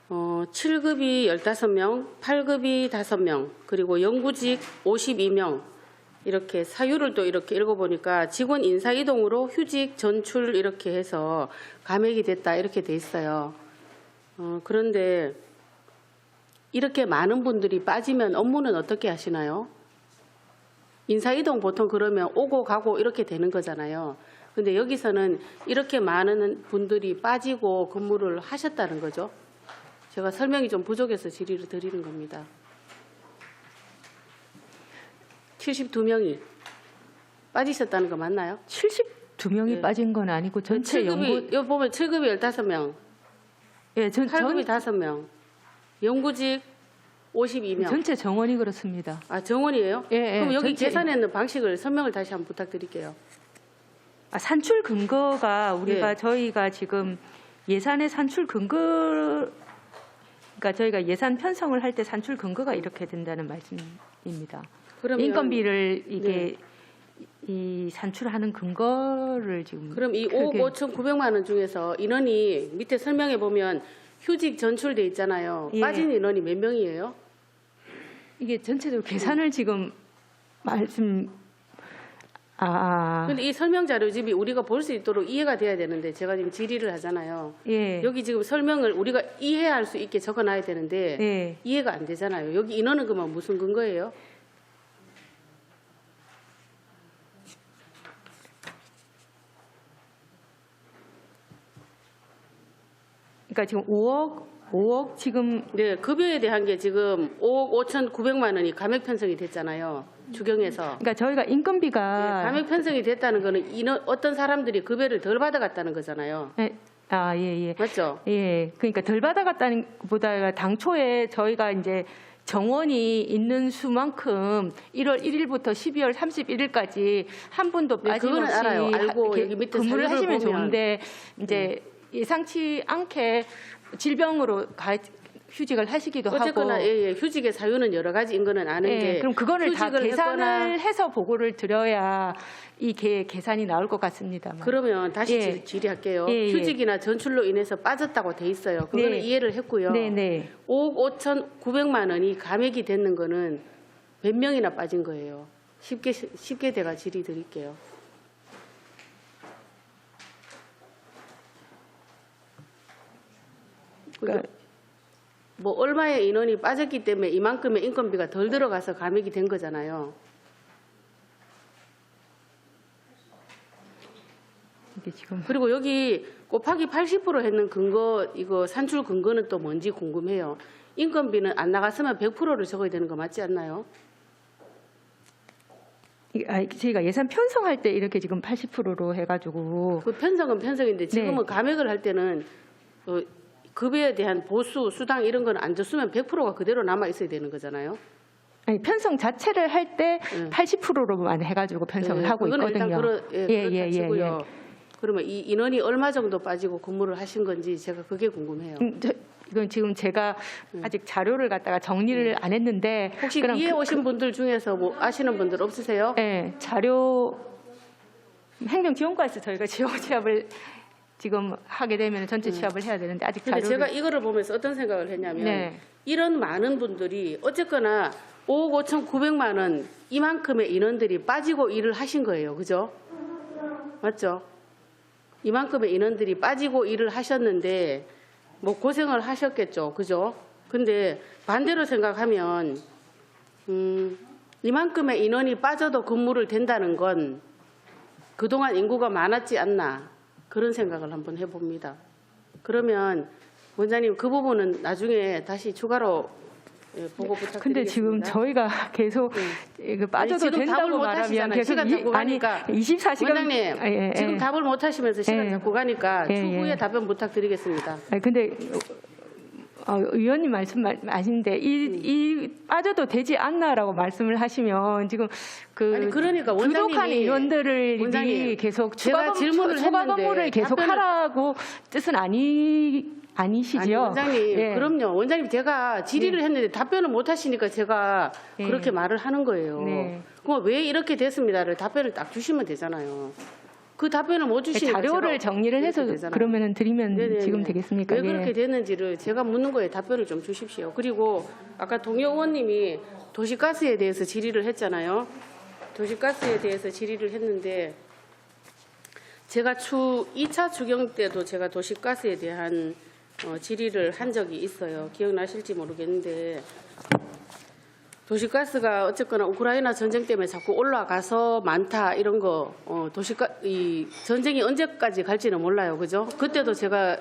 7급이 15명, 8급이 5명, 그리고 영구직 52명 이렇게 사유를 또 이렇게 읽어보니까 직원 인사 이동으로 휴직 전출 이렇게 해서 감액이 됐다 이렇게 돼 있어요. 그런데 이렇게 많은 분들이 빠지면 업무는 어떻게 하시나요? 인사 이동 보통 그러면 오고 가고 이렇게 되는 거잖아요. 근데 여기서는 이렇게 많은 분들이 빠지고 근무를 하셨다는 거죠. 제가 설명이 좀 부족해서 질의를 드리는 겁니다. 72명이 빠지셨다는 거 맞나요? 72명이 네. 빠진 건 아니고 전체 연구 여기 보면 7급이 15명, 예, 8급이 5명, 영구직 52명. 전체 정원이 그렇습니다. 정원이에요? 예, 그럼 여기 전체- 계산했는 방식을 설명을 다시 한번 부탁드릴게요. 산출 근거가 우리가 예. 저희가 지금 예산의 산출 근거 그러니까 저희가 예산 편성을 할 때 산출 근거가 이렇게 된다는 말씀입니다. 그러면 인건비를 이게 이 산출하는 근거를 지금 그럼 이 크게- 5억 5,900만 원 중에서 인원이 밑에 설명해 보면 휴직 전출돼 있잖아요. 예. 빠진 인원이 몇 명이에요? 이게 전체적으로 계산을 지금 말씀 근데 이 설명 자료집이 우리가 볼 수 있도록 이해가 돼야 되는데 제가 지금 질의를 하잖아요. 예. 여기 지금 설명을 우리가 이해할 수 있게 적어놔야 되는데 예. 이해가 안 되잖아요. 여기 인원은 그만 무슨 근거예요? 그러니까 지금 5억 지금 네, 급여에 대한 게 지금 5억 5,900만 원이 감액 편성이 됐잖아요. 주경에서. 그러니까 저희가 인건비가 감액 편성이 됐다는 거는 어떤 사람들이 급여를 덜 받아갔다는 거잖아요. 예. 맞죠? 예. 그러니까 덜 받아갔다는 것보다 당초에 저희가 이제 정원이 있는 수만큼 1월 1일부터 12월 31일까지 한 분도 네, 그거는 빠짐없이 알아요. 알고 이렇게 여기 밑에 근무를 사유를 하시면 보면. 좋은데 이제 예상치 않게 질병으로 휴직을 하시기도 어쨌거나 하고 예, 휴직의 사유는 여러 가지인 거는 아는데 예, 그럼 그거를 다 휴직을 계산을 했거나 해서 보고를 드려야 이 계산이 나올 것 같습니다만. 그러면 다시 예. 질의할게요. 예. 휴직이나 전출로 인해서 빠졌다고 돼 있어요. 그거는 네. 이해를 했고요. 네네. 5억 5,900만 원이 감액이 됐는 거는 몇 명이나 빠진 거예요. 쉽게 제가 질의 드릴게요. 그러니까 뭐 얼마의 인원이 빠졌기 때문에 이만큼의 인건비가 덜 들어가서 감액이 된 거잖아요. 이게 지금 그리고 여기 곱하기 80% 했는 근거, 이거 산출 근거는 또 뭔지 궁금해요. 인건비는 안 나갔으면 100%를 적어야 되는 거 맞지 않나요? 저희가 예산 편성할 때 이렇게 지금 80%로 해가지고 그 편성은 편성인데 지금은 네. 감액을 할 때는 급여에 대한 보수, 수당 이런 건 안 줬으면 100%가 그대로 남아 있어야 되는 거잖아요. 아니, 편성 자체를 할 때 네. 80%로만 해가지고 편성을 하고 그건 있거든요. 일단 그렇다 치고요. 그러면 이 인원이 얼마 정도 빠지고 근무를 하신 건지 제가 그게 궁금해요. 이건 지금 제가 아직 자료를 갖다가 정리를 안 했는데 혹시 그럼 위에 오신 분들 중에서 뭐 아시는 분들 없으세요? 네, 자료 행정지원과에서 저희가 지원 취합을 지금 하게 되면 전체 취합을 해야 되는데 아직 근데 자료를 제가 이거를 보면서 어떤 생각을 했냐면 네. 이런 많은 분들이 어쨌거나 5억 5,900만 원 이만큼의 인원들이 빠지고 일을 하신 거예요. 그죠? 맞죠? 이만큼의 인원들이 빠지고 일을 하셨는데 뭐 고생을 하셨겠죠. 그죠? 근데 반대로 생각하면 이만큼의 인원이 빠져도 근무를 된다는 건 그동안 인구가 많았지 않나 그런 생각을 한번 해봅니다. 그러면 원장님 그 부분은 나중에 다시 추가로 보고 부탁드리겠습니다. 근데 지금 저희가 계속 이거 빠져도 지금 답을 된다고 못 말하면 하시잖아요. 계속 시간 잡고 가니까. 24시간 원장님 지금 답을 못 하시면서 시간 예. 잡고 가니까 예, 추후에 예. 답변 부탁드리겠습니다. 아니 근데 의원님 말씀 아신데 이 빠져도 되지 않나라고 말씀을 하시면 지금 그 아니, 그러니까 부족한 원장님이- 인원들을 원장님, 계속 제가 질문을 추가 했는데 근무를 계속 답변을- 하라고 뜻은 아니시죠? 아니, 원장님 예. 그럼요. 원장님 제가 질의를 했는데 답변을 못 하시니까 제가 예. 그렇게 말을 하는 거예요. 네. 그럼 왜 이렇게 됐습니다를 답변을 딱 주시면 되잖아요. 그 답변을 못 주시니까 자료를 제가 정리를 해서 이렇게 되잖아요. 그러면 드리면 네네네. 지금 되겠습니까? 왜 예. 그렇게 됐는지를 제가 묻는 거에 답변을 좀 주십시오. 그리고 아까 동료 의원님이 도시가스에 대해서 질의를 했잖아요. 도시가스에 대해서 질의를 했는데 제가 2차 추경 때도 제가 도시가스에 대한 질의를 한 적이 있어요. 기억나실지 모르겠는데 도시가스가 어쨌거나 우크라이나 전쟁 때문에 자꾸 올라가서 많다 이런 거 이 전쟁이 언제까지 갈지는 몰라요. 그죠? 그때도 제가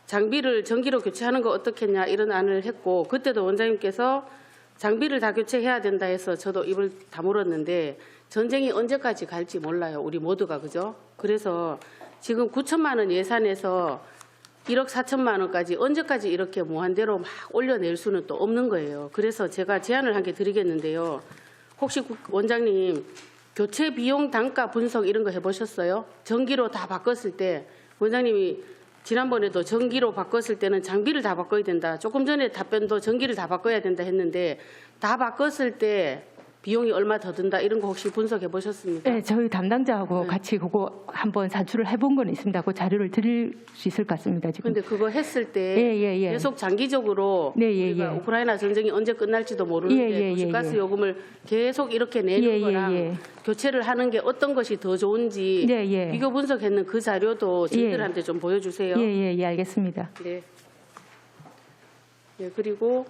장비를 전기로 교체하는 거 어떻겠냐 이런 안을 했고 그때도 원장님께서 장비를 다 교체해야 된다 해서 저도 입을 다물었는데 전쟁이 언제까지 갈지 몰라요. 우리 모두가. 그죠? 그래서 지금 9천만 원 예산에서 1억 4천만 원까지 언제까지 이렇게 무한대로 막 올려낼 수는 또 없는 거예요. 그래서 제가 제안을 한 개 드리겠는데요. 혹시 원장님 교체 비용 단가 분석 이런 거 해보셨어요? 전기로 다 바꿨을 때 원장님이 지난번에도 전기로 바꿨을 때는 장비를 다 바꿔야 된다. 조금 전에 답변도 전기를 다 바꿔야 된다 했는데 다 바꿨을 때 비용이 얼마 더 든다 이런 거 혹시 분석해 보셨습니까? 네, 저희 담당자하고 네. 같이 그거 한번 산출을 해본 건 있습니다. 그 자료를 드릴 수 있을 것 같습니다. 지금. 근데 그거 했을 때 예. 계속 장기적으로 네, 예, 우리가 예. 우크라이나 전쟁이 언제 끝날지도 모르는데 예, 예, 도시가스 예. 요금을 계속 이렇게 내는 예, 예, 거랑 예. 교체를 하는 게 어떤 것이 더 좋은지 네, 예. 비교 분석했는 그 자료도 저희들한테 좀 보여주세요. 예, 알겠습니다. 네. 네, 그리고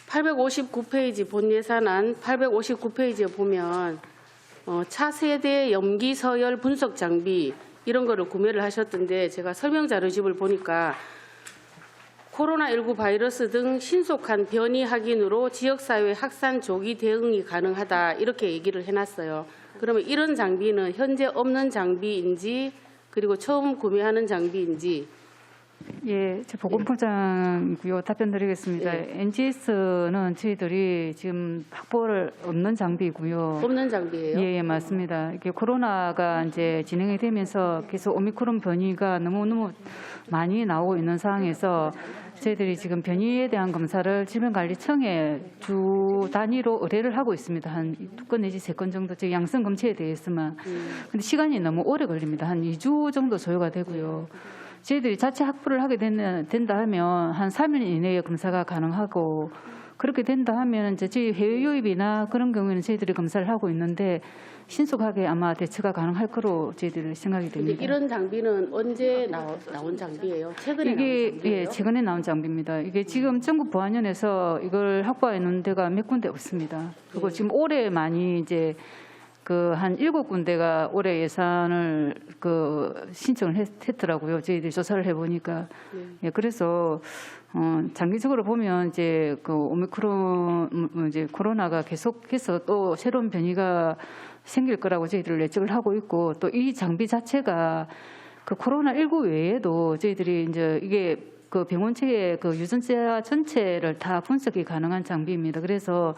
859페이지 본 예산안 859페이지에 보면 차세대 염기 서열 분석 장비 이런 거를 구매를 하셨던데 제가 설명 자료집을 보니까 코로나19 바이러스 등 신속한 변이 확인으로 지역사회 확산 조기 대응이 가능하다 이렇게 얘기를 해놨어요. 그러면 이런 장비는 현재 없는 장비인지 그리고 처음 구매하는 장비인지 예, 제 보건부장이고요. 답변드리겠습니다. 예. NGS는 저희들이 지금 확보를 없는 장비고요. 없는 장비예요? 예, 맞습니다. 이게 코로나가 이제 진행이 되면서 계속 오미크론 변이가 너무 많이 나오고 있는 상황에서 저희들이 지금 변이에 대한 검사를 질병관리청에 주 단위로 의뢰를 하고 있습니다. 한 2건 내지 3건 정도 즉 양성 검체에 대해서만. 근데 시간이 너무 오래 걸립니다. 한 2주 정도 소요가 되고요. 저희들이 자체 확보를 하게 된다 하면 한 3일 이내에 검사가 가능하고 그렇게 된다 하면 이제 저희 해외 유입이나 그런 경우에는 저희들이 검사를 하고 있는데 신속하게 아마 대처가 가능할 거로 저희들 생각이 근데 됩니다. 이런 장비는 언제 나온 장비예요? 최근에 이게 나온 장비예요? 예, 최근에 나온 장비입니다. 이게 지금 전국 보안연에서 이걸 확보해 놓은 데가 몇 군데 없습니다. 그리고 지금 올해 많이 이제 그 한 7군데가 올해 예산을 신청을 했더라고요. 저희들이 조사를 해보니까. 예, 그래서 장기적으로 보면 이제 그 오미크론 이제 코로나가 계속해서 또 새로운 변이가 생길 거라고 저희들 예측을 하고 있고 또 이 장비 자체가 그 코로나19 외에도 저희들이 이제 이게 그 병원체의 그 유전자 전체를 다 분석이 가능한 장비입니다. 그래서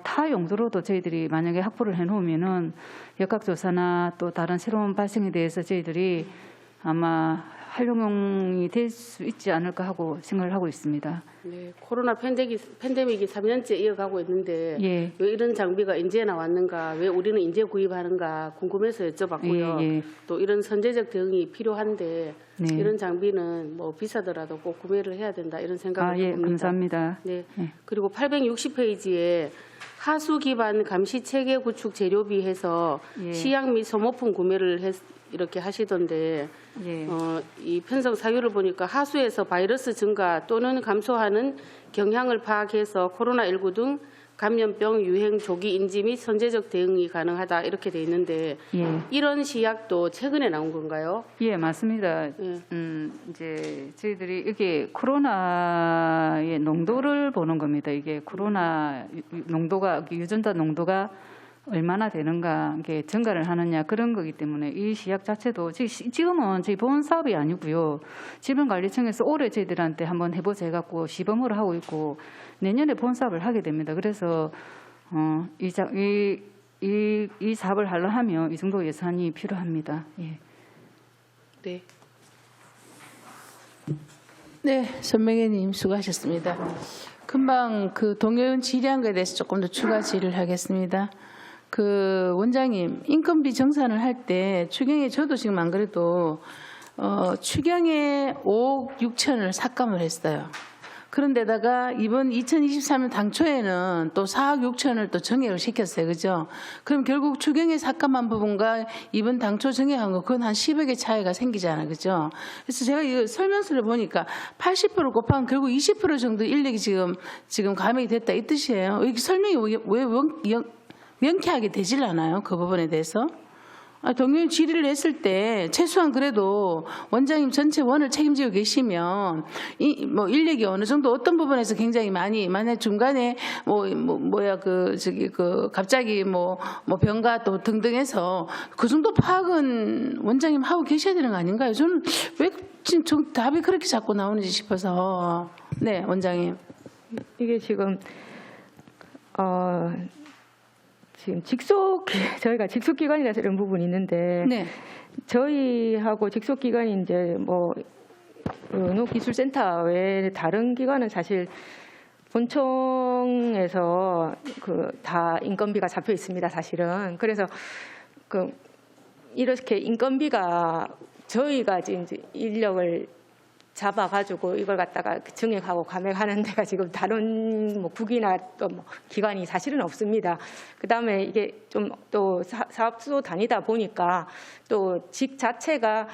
타 용도로도 저희들이 만약에 확보를 해놓으면은 역학조사나 또 다른 새로운 발생에 대해서 저희들이 아마 활용이 될 수 있지 않을까 하고 생각을 하고 있습니다. 네, 코로나 팬데믹이 3년째 이어가고 있는데 예. 왜 이런 장비가 이제 나왔는가, 왜 우리는 이제 구입하는가 궁금해서 여쭤봤고요. 예. 또 이런 선제적 대응이 필요한데 네. 이런 장비는 뭐 비싸더라도 꼭 구매를 해야 된다 이런 생각을 예, 해봅니다. 감사합니다. 네. 예. 그리고 860페이지에 하수 기반 감시 체계 구축 재료비 해서 예. 시약 및 소모품 구매를 이렇게 하시던데 예. 이 편성 사유를 보니까 하수에서 바이러스 증가 또는 감소하는 경향을 파악해서 코로나19 등 감염병 유행 조기 인지 및 선제적 대응이 가능하다 이렇게 돼 있는데 예. 이런 시약도 최근에 나온 건가요? 예, 맞습니다. 예. 이제 저희들이 이게 코로나의 농도를 보는 겁니다. 이게 코로나 농도가 유전자 농도가 얼마나 되는가, 이게 증가를 하느냐 그런 거기 때문에 이 시약 자체도 지금은 저희 보험 사업이 아니고요. 질병관리청에서 올해 저희들한테 한번 해보자 해갖고 시범으로 하고 있고 내년에 보험 사업을 하게 됩니다. 그래서 이 사업을 하려 하면 이 정도 예산이 필요합니다. 예. 네. 네, 손명혜님 수고하셨습니다. 금방 그 동요원 질의한 거에 대해서 조금 더 추가 질의를 하겠습니다. 그 원장님 인건비 정산을 할 때 추경에 저도 지금 안 그래도 추경에 5억 6천을 삭감을 했어요. 그런데다가 이번 2023년 당초에는 또 4억 6천을 또 정액을 시켰어요. 그죠? 그럼 결국 추경에 삭감한 부분과 이번 당초 정액한 거 그건 한 10억의 차이가 생기잖아요. 그죠? 그래서 제가 이 설명서를 보니까 80% 곱하면 결국 20% 정도 인력이 지금 감액이 됐다 이 뜻이에요. 이렇게 설명이 왜 명쾌하게 되질 않아요? 그 부분에 대해서. 동료 질의를 했을 때 최소한 그래도 원장님 전체 원을 책임지고 계시면 뭐 인력이 어느 정도 어떤 부분에서 굉장히 많이 만약 중간에 갑자기 병가 또 등등해서 그 정도 파악은 원장님 하고 계셔야 되는 거 아닌가요? 저는 왜 지금 답이 그렇게 자꾸 나오는지 싶어서. 네, 원장님. 이게 지금 저희가 직속기관이라서 이런 부분이 있는데 네. 저희하고 직속기관이 이제 농업기술센터 외에 다른 기관은 사실 본청에서 그 다 인건비가 잡혀 있습니다, 사실은. 그래서 그 이렇게 인건비가 저희가 이제 인력을 잡아가지고 이걸 갖다가 증액하고 감액하는 데가 지금 다른 뭐 국이나 또 뭐 기관이 사실은 없습니다. 그다음에 이게 좀 또 사업소 다니다 보니까 또 직 자체가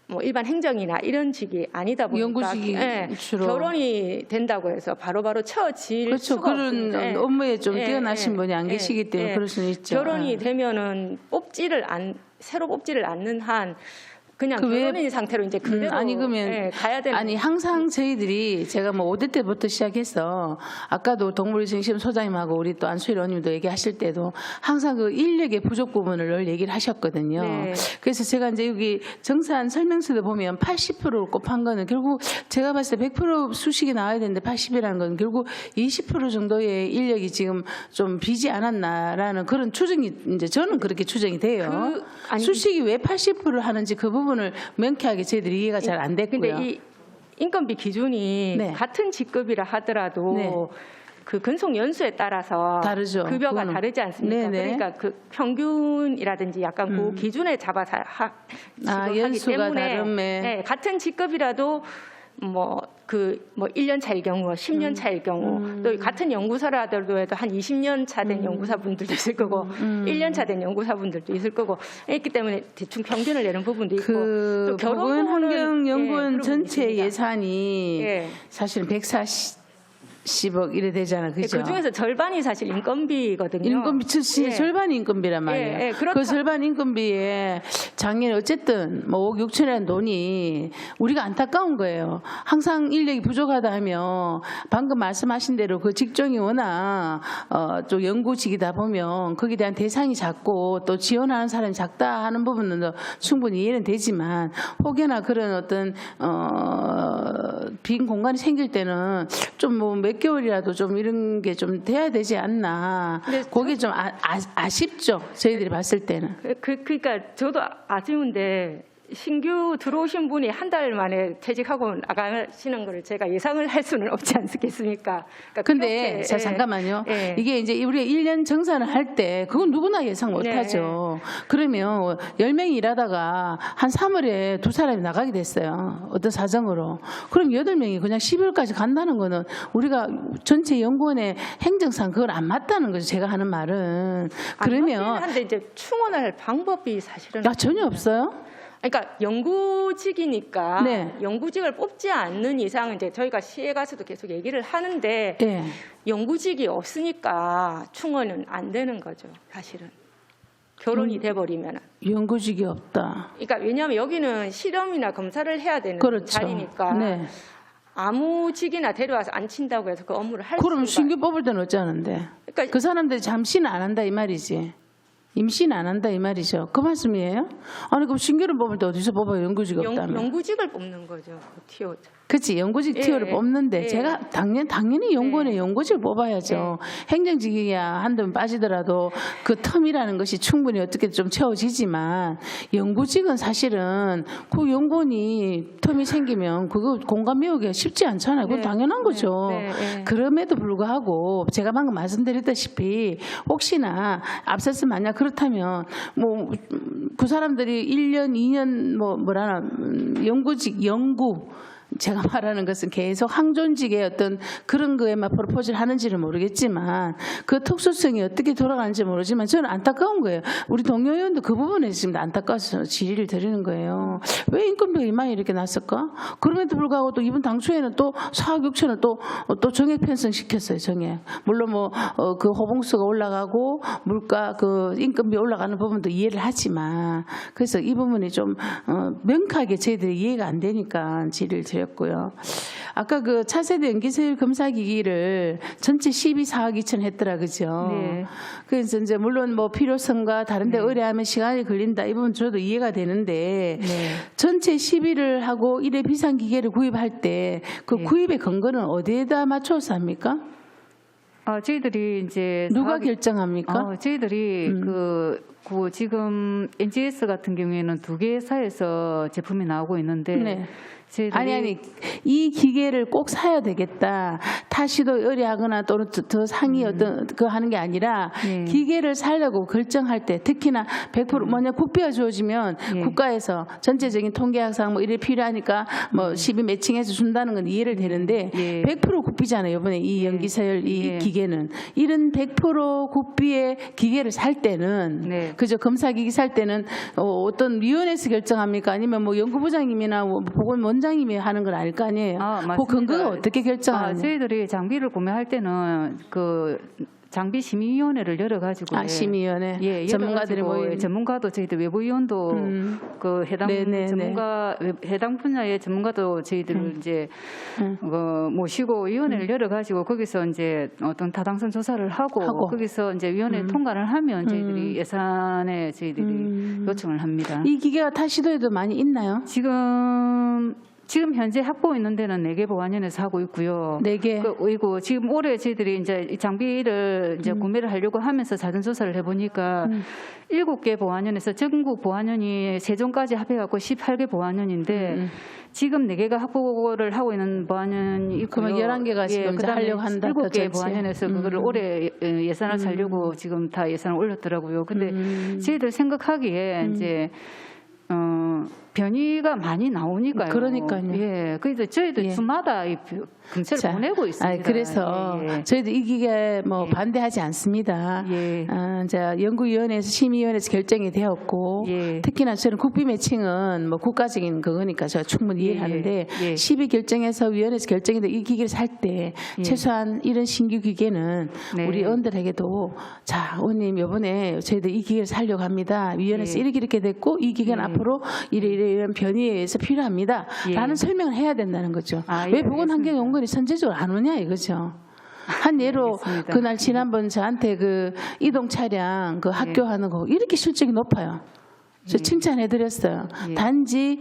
뭐 일반 행정이나 이런 직이 아니다 보니까 연구직이 주로. 결혼이 된다고 해서 바로바로 처질 그렇죠. 수가 그런 없습니다. 업무에 좀 뛰어나신 분이 안 계시기 때문에 그럴 수는 있죠. 결혼이 되면은 새로 뽑지를 않는 한 그냥 그 왜- 결혼인 상태로 이제 그대로 아니 그러면 가야 되는. 아니 항상 저희들이 제가 뭐 5대 때부터 시작해서 아까도 동물위생시험 소장님하고 우리 또 안수일 의원님도 얘기하실 때도 항상 그 인력의 부족 부분을 늘 얘기를 하셨거든요. 네. 그래서 제가 이제 여기 정산 설명서를 보면 80%를 곱한 거는 결국 제가 봤을 때 100% 수식이 나와야 되는데 80이라는 건 결국 20% 정도의 인력이 지금 좀 비지 않았나라는 그런 추정이 이제 저는 그렇게 추정이 돼요. 아니, 수식이 왜 80%를 하는지 그 부분을 명쾌하게 저희들이 이해가 잘 안 됐고요. 근데 이 인건비 기준이 네. 같은 직급이라 하더라도 네. 그 근속 연수에 따라서 다르죠. 급여가 그거는. 다르지 않습니까? 네네. 그러니까 그 평균이라든지 약간 그 기준에 잡아서 지급하기 연수가 때문에 다름에. 네, 같은 직급이라도 뭐 1년 차일 경우, 10년 차일 경우, 또 같은 연구소라도 해도 한 20년 차 된 연구사분들도 있을 거고, 1년 차 된 연구사분들도 있을 거고, 있기 때문에 대충 평균을 내는 부분도 있고, 그 또 결혼 부분은, 보건환경연구원 그런 부분이 전체 있습니다. 예산이 예. 사실은 140억 이래 되잖아, 그죠? 그 중에서 절반이 사실 인건비거든요. 인건비 예. 절반이 인건비란 말이에요. 예, 예, 그 절반 인건비에 작년에 어쨌든 뭐 5억 6천이라는 돈이 우리가 안타까운 거예요. 항상 인력이 부족하다 하면 방금 말씀하신 대로 그 직종이 워낙 좀 연구직이다 보면 거기에 대한 대상이 작고 또 지원하는 사람이 작다 하는 부분은 충분히 이해는 되지만 혹여나 그런 어떤 빈 공간이 생길 때는 좀 뭐 몇 개월이라도 좀 이런 게 좀 돼야 되지 않나. 근데 그게 좀 아쉽죠. 저희들이 봤을 때는. 그러니까 저도 아쉬운데 신규 들어오신 분이 한 달 만에 퇴직하고 나가시는 걸 제가 예상을 할 수는 없지 않겠습니까? 그러니까 근데 그렇게, 자 예. 잠깐만요. 예. 이게 이제 우리가 1년 정산을 할 때 그건 누구나 예상 못 네. 하죠. 그러면 10명이 일하다가 한 3월에 2사람이 나가게 됐어요. 어떤 사정으로. 그럼 8명이 그냥 12월까지 간다는 거는 우리가 전체 연구원의 행정상 그건 안 맞다는 거죠. 제가 하는 말은. 그러면 한데 이제 충원할 방법이 사실은 전혀 없어요. 그러니까 연구직이니까 네. 연구직을 뽑지 않는 이상 이제 저희가 시에 가서도 계속 얘기를 하는데 예. 연구직이 없으니까 충원은 안 되는 거죠, 사실은. 결혼이 돼버리면. 연구직이 없다. 그러니까 왜냐하면 여기는 실험이나 검사를 해야 되는 그렇죠. 자리니까 네. 아무 직이나 데려와서 안 친다고 해서 그 업무를 할 그럼 수가. 신규 뽑을 때는 어쩌는데? 그러니까 그 사람들이 잠시는 안 한다 이 말이지. 임시는 안 한다 이 말이죠. 그 말씀이에요? 아니 그럼 신규를 뽑을 때 어디서 뽑아요? 연구직이 없다면. 연구직을 뽑는 거죠, 티오. 그렇지. 연구직 예, 티오를 예. 뽑는데 예. 제가 당연히 연구원에 연구직을 뽑아야죠. 행정직이야 한두 번 빠지더라도 그 텀이라는 것이 충분히 어떻게 좀 채워지지만 연구직은 사실은 그 연구원이 텀이 생기면 그거 공간 메우기가 쉽지 않잖아요. 그건 네. 당연한 거죠. 네, 네. 그럼에도 불구하고 제가 방금 말씀드렸다시피 혹시나 앞서서 만약 그렇다면 뭐 그 사람들이 1년, 2년 연구직, 연구 제가 말하는 것은 계속 항존직의 어떤 그런 거에만 프로포즈를 하는지는 모르겠지만 그 특수성이 어떻게 돌아가는지 모르지만 저는 안타까운 거예요. 우리 동료 의원도 그 부분에 지금 안타까워서 질의를 드리는 거예요. 왜 인건비가 이만히 이렇게 났을까? 그럼에도 불구하고 또 이번 당초에는 또 4억 6천을 또 정액 편성시켰어요. 정액. 물론 그 호봉수가 올라가고 물가 그 인건비 올라가는 부분도 이해를 하지만 그래서 이 부분이 좀 명확하게 저희들이 이해가 안 되니까 질의를 드렸고요. 아까 그 차세대 연기서열 검사기기를 전체 12억 2천 했더라 그죠? 네. 그래서 이제 물론 뭐 필요성과 다른데 의뢰하면 시간이 걸린다 이 부분 저도 이해가 되는데 전체 12를 하고 1회 비상기계를 구입할 때 그 구입의 근거는 어디에다 맞춰서 합니까? 저희들이 이제 누가 결정합니까? 저희들이 그 지금 NGS 같은 경우에는 2개 회사에서 제품이 나오고 있는데 네. 저희들이 아니 이 기계를 꼭 사야 되겠다. 타시도 의뢰하거나 또는 더 상위 어떤 그거 하는 게 아니라 예. 기계를 사려고 결정할 때 특히나 100% 만약 국비가 주어지면 예. 국가에서 전체적인 통계학상 뭐 이래 필요하니까 뭐 12 매칭해서 준다는 건 이해를 되는데 예. 100% 국비잖아요. 이번에 이 연기서열 이 예. 기계는 이런 100% 국비의 기계를 살 때는 네. 그죠 검사기기 살 때는 어떤 위원회에서 결정합니까? 아니면 뭐 연구부장님이나 뭐 보건원장님이 하는 건 아닐 거 아니에요? 맞습니다. 그 근거가 어떻게 결정하느냐? 저희들이 장비를 구매할 때는 그 장비 심의위원회를 열어가지고 심의위원회 전문가들이 모인 전문가도 저희들 외부위원도 그 해당 네네네. 전문가 해당 분야의 전문가도 저희들 이제 모시고 위원회를 열어가지고 거기서 이제 어떤 타당성 조사를 하고 거기서 이제 위원회 통과를 하면 저희들이 예산에 저희들이 요청을 합니다. 이 기계가 타 시도에도 많이 있나요? 지금 현재 확보에 있는 데는 4개 보안연에서 하고 있고요. 4개. 그리고 지금 올해 저희들이 이제 이 장비를 이제 구매를 하려고 하면서 자전 조사를 해보니까 7개 보안연에서 전국 보안연이 세종까지 합해갖고 18개 보안연인데 지금 4개가 확보를 하고 있는 보안연이 있고요. 그러면 11개가 지금 이제 하려고 한다. 7개 보안연에서 그거를 올해 예산을 살려고 지금 다 예산을 올렸더라고요. 근데 저희들 생각하기에 이제 변이가 많이 나오니까요. 그러니까요. 예, 그래서 저희도 주마다 이 검사를 보내고 있습니다. 그래서 저희도 이 기계에 뭐 반대하지 않습니다. 이제 연구위원회에서 심의위원회에서 결정이 되었고 특히나 저는 국비 매칭은 뭐 국가적인 그거니까 제가 충분히 이해를 하는데 10위 결정해서 위원회에서 결정이 돼 이 기계를 살 때 최소한 이런 신규 기계는 우리 의원들에게도 자, 의원님 이번에 저희도 이 기계를 살려고 합니다. 위원회에서 이렇게 됐고 이 기계는 앞으로 이런 변이에 의해서 필요합니다. 라는 설명을 해야 된다는 거죠. 왜 보건환경연구원이 선제적으로 안 오냐 이거죠. 한 예로 그날 지난번 저한테 그 이동 차량 그 학교 하는 거 이렇게 실적이 높아요. 저 칭찬해드렸어요. 단지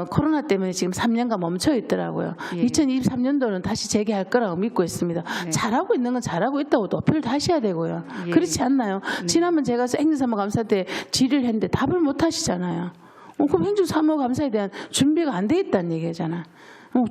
코로나 때문에 지금 3년간 멈춰 있더라고요. 2023년도는 다시 재개할 거라고 믿고 있습니다. 잘하고 있는 건 잘하고 있다고 또 어필을 하셔야 되고요. 그렇지 않나요? 지난번 제가 행정사무감사 때 질의를 했는데 답을 못 하시잖아요. 그럼 행정사무감사에 대한 준비가 안 돼 있다는 얘기잖아.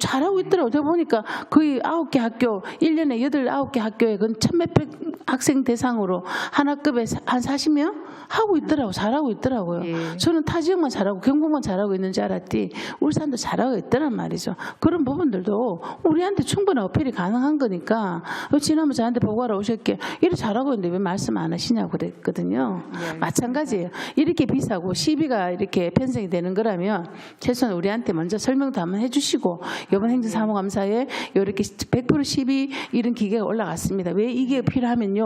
잘하고 있더라고요. 제가 보니까 거의 9개 학교, 1년에 9개 학교에 그 1,몇백 학생 대상으로 한 학급에 한 40명 하고 있더라고요. 잘하고 있더라고요. 저는 타 지역만 잘하고 경북만 잘하고 있는 줄 알았더니 울산도 잘하고 있더란 말이죠. 그런 부분들도 우리한테 충분히 어필이 가능한 거니까 지난번 저한테 보고하러 오셨기에 이렇게 잘하고 있는데 왜 말씀 안 하시냐고 그랬거든요. 마찬가지예요. 이렇게 비싸고 시비가 이렇게 편성이 되는 거라면 최소한 우리한테 먼저 설명도 한번 해주시고 이번 행정사무감사에 이렇게 100% 시비 이런 기계가 올라갔습니다. 왜 이게 필요하면요.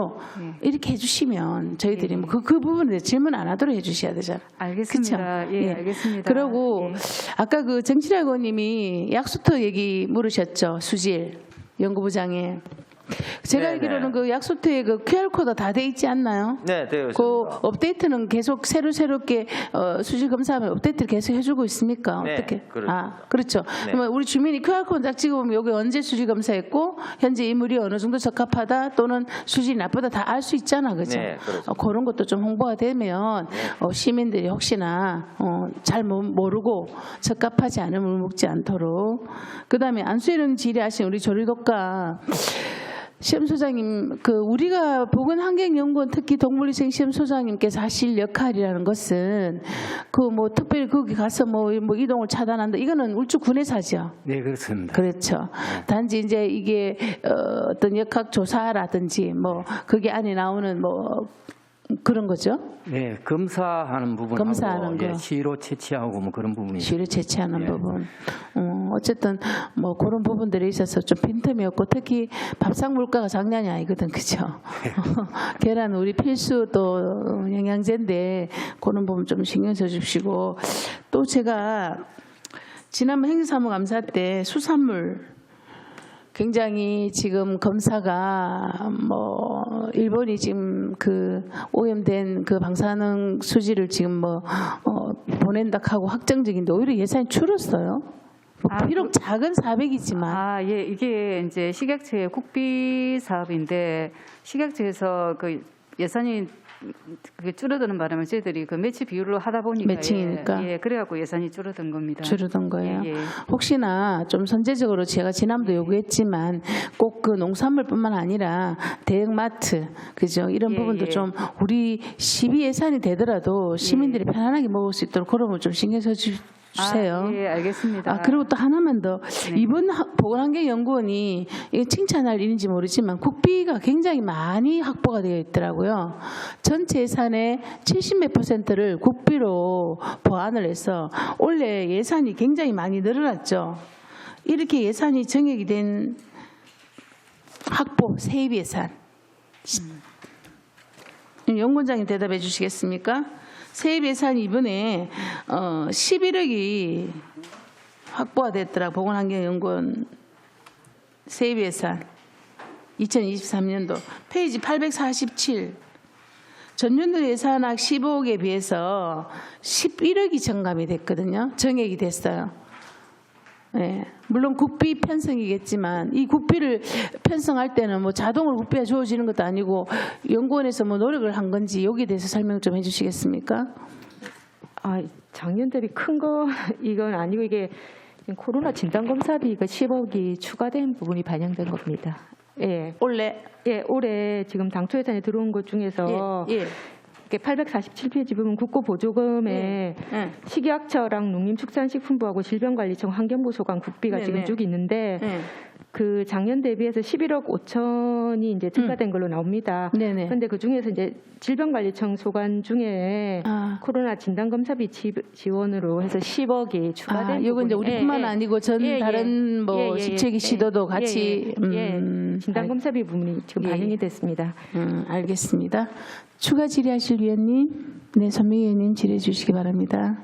이렇게 해주시면 저희들이 뭐 그 부분에 대해 질문 안 하도록 해주셔야 되잖아요. 알겠습니다. 그쵸? 알겠습니다. 그리고 아까 그 정치랄 의원님이 약수터 얘기 물으셨죠. 수질 연구부장에. 제가 알기로는 그 약수터에 그 QR코드 다 돼 있지 않나요? 네, 되어 있습니다. 그 업데이트는 계속 새롭게 수질 검사하면 업데이트를 계속 해주고 있습니까? 네, 어떻게? 그렇죠. 그렇죠. 네. 그러면 우리 주민이 QR코드 딱 찍어보면 여기 언제 수질 검사했고 현재 인물이 어느 정도 적합하다 또는 수질이 나쁘다 다 알 수 있잖아, 그죠? 네, 그렇죠. 그런 것도 좀 홍보가 되면 시민들이 혹시나 잘 모르고 적합하지 않은 물 먹지 않도록. 그다음에 안수해는 질의하신 우리 조리독가. 시험소장님, 우리가 보건환경연구원 특히 동물위생 시험소장님께서 하실 역할이라는 것은 특별히 거기 가서 뭐 이동을 차단한다. 이거는 울주군에서 하죠. 네, 그렇습니다. 그렇죠. 단지 이제 이게 어떤 역학조사라든지 거기 안에 나오는 그런 거죠. 네, 검사하는 부분하고 검사하는 거. 시로 채취하고 그런 부분이 시를 채취하는 부분. 어쨌든 그런 부분들에 있어서 좀 빈틈이 없고 특히 밥상 물가가 장난이 아니거든, 그죠? 계란 우리 필수 또 영양제인데 그런 부분 좀 신경 써주시고 또 제가 지난번 행정사무감사 때 수산물 굉장히 지금 검사가 일본이 지금 오염된 방사능 수지를 지금 보낸다 하고 확정적인데 오히려 예산이 줄었어요. 비록 작은 400이지만. 이게 이제 식약처의 국비 사업인데 식약처에서 예산이 그게 줄어드는 바람에 저희들이 그 매치 비율로 하다 보니까 매칭이니까. 예, 그래갖고 예산이 줄어든 겁니다. 줄어든 거예요. 예, 예. 혹시나 좀 선제적으로 제가 지난번도 요구했지만 꼭 그 농산물뿐만 아니라 대형마트, 그죠? 이런 예, 부분도 예. 좀 우리 시비 예산이 되더라도 시민들이 편안하게 먹을 수 있도록 그런 걸 좀 신경 써주세요. 예, 알겠습니다. 그리고 또 하나만 더. 이번 보건환경연구원이 이게 칭찬할 일인지 모르지만 국비가 굉장히 많이 확보가 되어 있더라고요. 전체 예산의 70몇 %를 국비로 보완을 해서 올해 예산이 굉장히 많이 늘어났죠. 이렇게 예산이 정액이 된 확보, 세입 예산. 연구원장님 대답해 주시겠습니까? 세입 예산이 이번에 11억이 확보가 됐더라. 보건환경연구원 세입 예산 2023년도 페이지 847. 전년도 예산액 15억에 비해서 11억이 정감이 됐거든요. 정액이 됐어요. 네. 물론 국비 편성이겠지만 이 국비를 편성할 때는 뭐 자동으로 국비가 주어지는 것도 아니고 연구원에서 뭐 노력을 한 건지 여기에 대해서 설명 좀 해주시겠습니까? 작년 대비 큰 거 이건 아니고 이게 코로나 진단 검사비 그 10억이 추가된 부분이 반영된 겁니다. 예. 올해 올해 지금 당초 예산에 들어온 것 중에서 예. 847페이지 부분 국고보조금에 예. 식약처랑 농림축산식품부하고 질병관리청 환경부 소관 국비가 네, 지금 네. 쭉 있는데 네. 그 작년 대비해서 11억 5천이 이제 증가된 걸로 나옵니다. 네네. 그런데 그 중에서 이제 질병관리청 소관 중에 코로나 진단 검사비 지원으로 해서 10억이 추가된 이건 이제 부분이- 우리뿐만 아니고 전 다른 뭐 시책위 시도도 같이 진단 검사비 부분이 지금 반영이 됐습니다. 알겠습니다. 추가 질의하실 위원님, 네, 선미 의원님 질의해 주시기 바랍니다.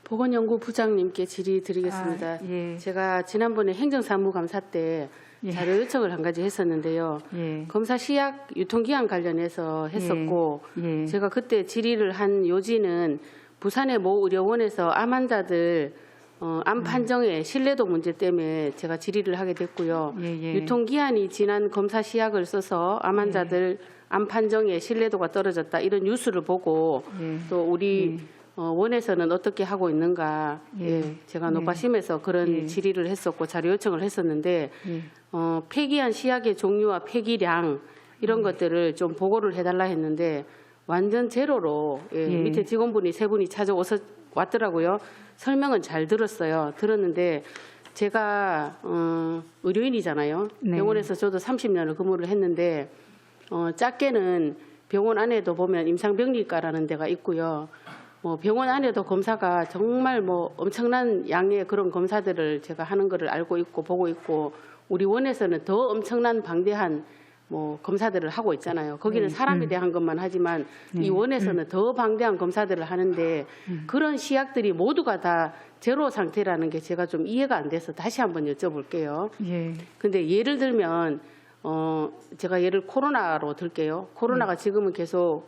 보건연구부장님께 질의드리겠습니다. 예. 제가 지난번에 행정사무감사 때 자료 요청을 한 가지 했었는데요. 예. 검사 시약 유통기한 관련해서 했었고 예. 제가 그때 질의를 한 요지는 부산의 모 의료원에서 암 환자들 암 판정의 신뢰도 문제 때문에 제가 질의를 하게 됐고요. 예. 유통기한이 지난 검사 시약을 써서 암 환자들 암 판정의 신뢰도가 떨어졌다 이런 뉴스를 보고 또 우리 원에서는 어떻게 하고 있는가 제가 노파심에서 그런 질의를 했었고 자료 요청을 했었는데 폐기한 시약의 종류와 폐기량 이런 것들을 좀 보고를 해달라 했는데 완전 제로로 밑에 직원분이 세 분이 왔더라고요. 설명은 잘 들었어요. 들었는데 제가 의료인이잖아요. 네. 병원에서 저도 30년을 근무를 했는데 작게는 병원 안에도 보면 임상병리과라는 데가 있고요. 병원 안에도 검사가 정말 엄청난 양의 그런 검사들을 제가 하는 거를 알고 있고 보고 있고 우리 원에서는 더 엄청난 방대한 검사들을 하고 있잖아요. 거기는 사람에 대한 것만 하지만 이 원에서는 더 방대한 검사들을 하는데 그런 시약들이 모두가 다 제로 상태라는 게 제가 좀 이해가 안 돼서 다시 한번 여쭤볼게요. 근데 예를 들면 제가 예를 코로나로 들게요. 코로나가 지금은 계속